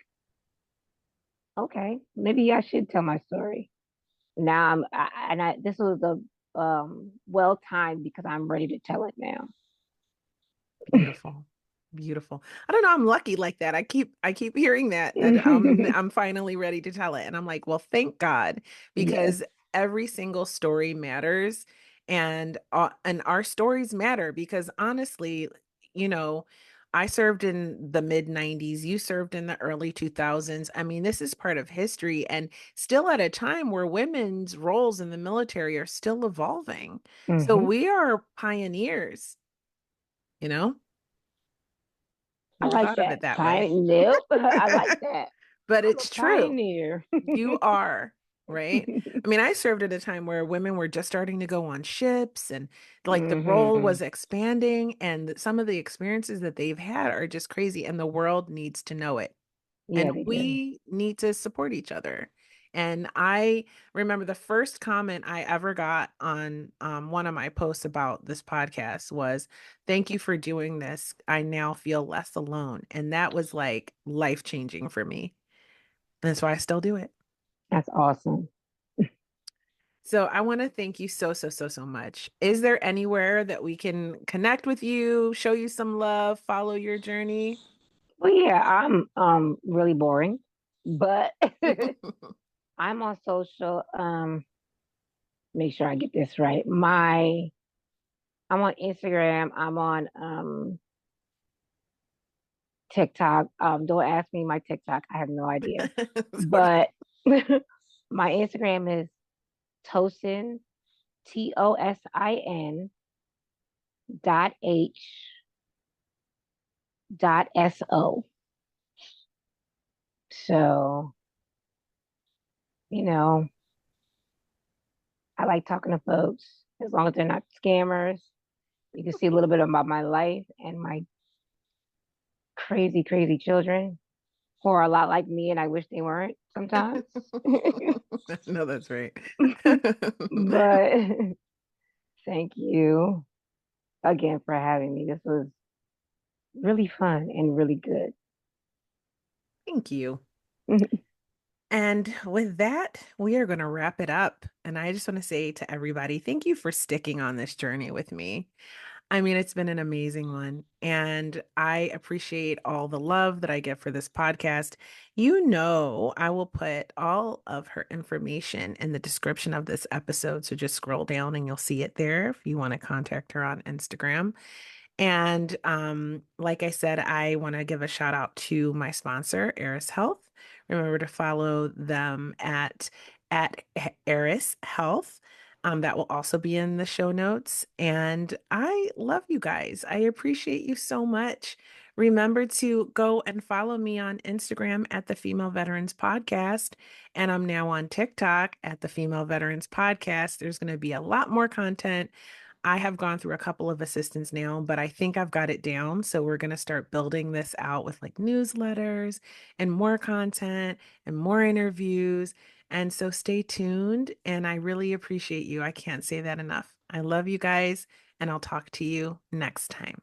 okay, maybe I should tell my story. Now this was a well timed because I'm ready to tell it now. Beautiful. Beautiful. I don't know, I'm lucky like that. I keep hearing that I'm finally ready to tell it. And I'm like, well, thank God, Yes. because every single story matters, and our stories matter because honestly, you know, I served in the mid 90s, you served in the early 2000s. I mean, this is part of history and still at a time where women's roles in the military are still evolving. So Hmm. we are pioneers, you know? I Never like thought of that. it that way. Nope. I like that. But I'm a it's true. pioneer. You are, right? I mean, I served at a time where women were just starting to go on ships and like the role Hmm. was expanding, and some of the experiences that they've had are just crazy, and the world needs to know it. Yeah, And they do. we need to support each other. And I remember the first comment I ever got on one of my posts about this podcast was, "Thank you for doing this. I now feel less alone." And that was like life changing for me. That's why I still do it. That's awesome. So I want to thank you so, so, so, so much. Is there anywhere that we can connect with you, show you some love, follow your journey? Well, yeah, I'm really boring, but I'm on social. Make sure I get this right. I'm on Instagram. I'm on TikTok. Don't ask me my TikTok. I have no idea. It's But my Instagram is Tosin Tosin .h.so. So, you know, I like talking to folks as long as they're not scammers. You can see a little bit about my life and my crazy, crazy children who are a lot like me, and I wish they weren't sometimes. No, that's right. But thank you again for having me. This was really fun and really good. Thank you. And with that, we are going to wrap it up. And I just want to say to everybody, thank you for sticking on this journey with me. I mean, it's been an amazing one, and I appreciate all the love that I get for this podcast. You know, I will put all of her information in the description of this episode. So just scroll down and you'll see it there if you want to contact her on Instagram. And like I said, I want to give a shout out to my sponsor, Eris Health. Remember to follow them at Eris Health. That will also be in the show notes. And I love you guys. I appreciate you so much. Remember to go and follow me on Instagram at the Female Veterans Podcast. And I'm now on TikTok at the Female Veterans Podcast. There's going to be a lot more content. I have gone through a couple of assistants now, but I think I've got it down. So we're going to start building this out with like newsletters and more content and more interviews. And so stay tuned. And I really appreciate you. I can't say that enough. I love you guys, and I'll talk to you next time.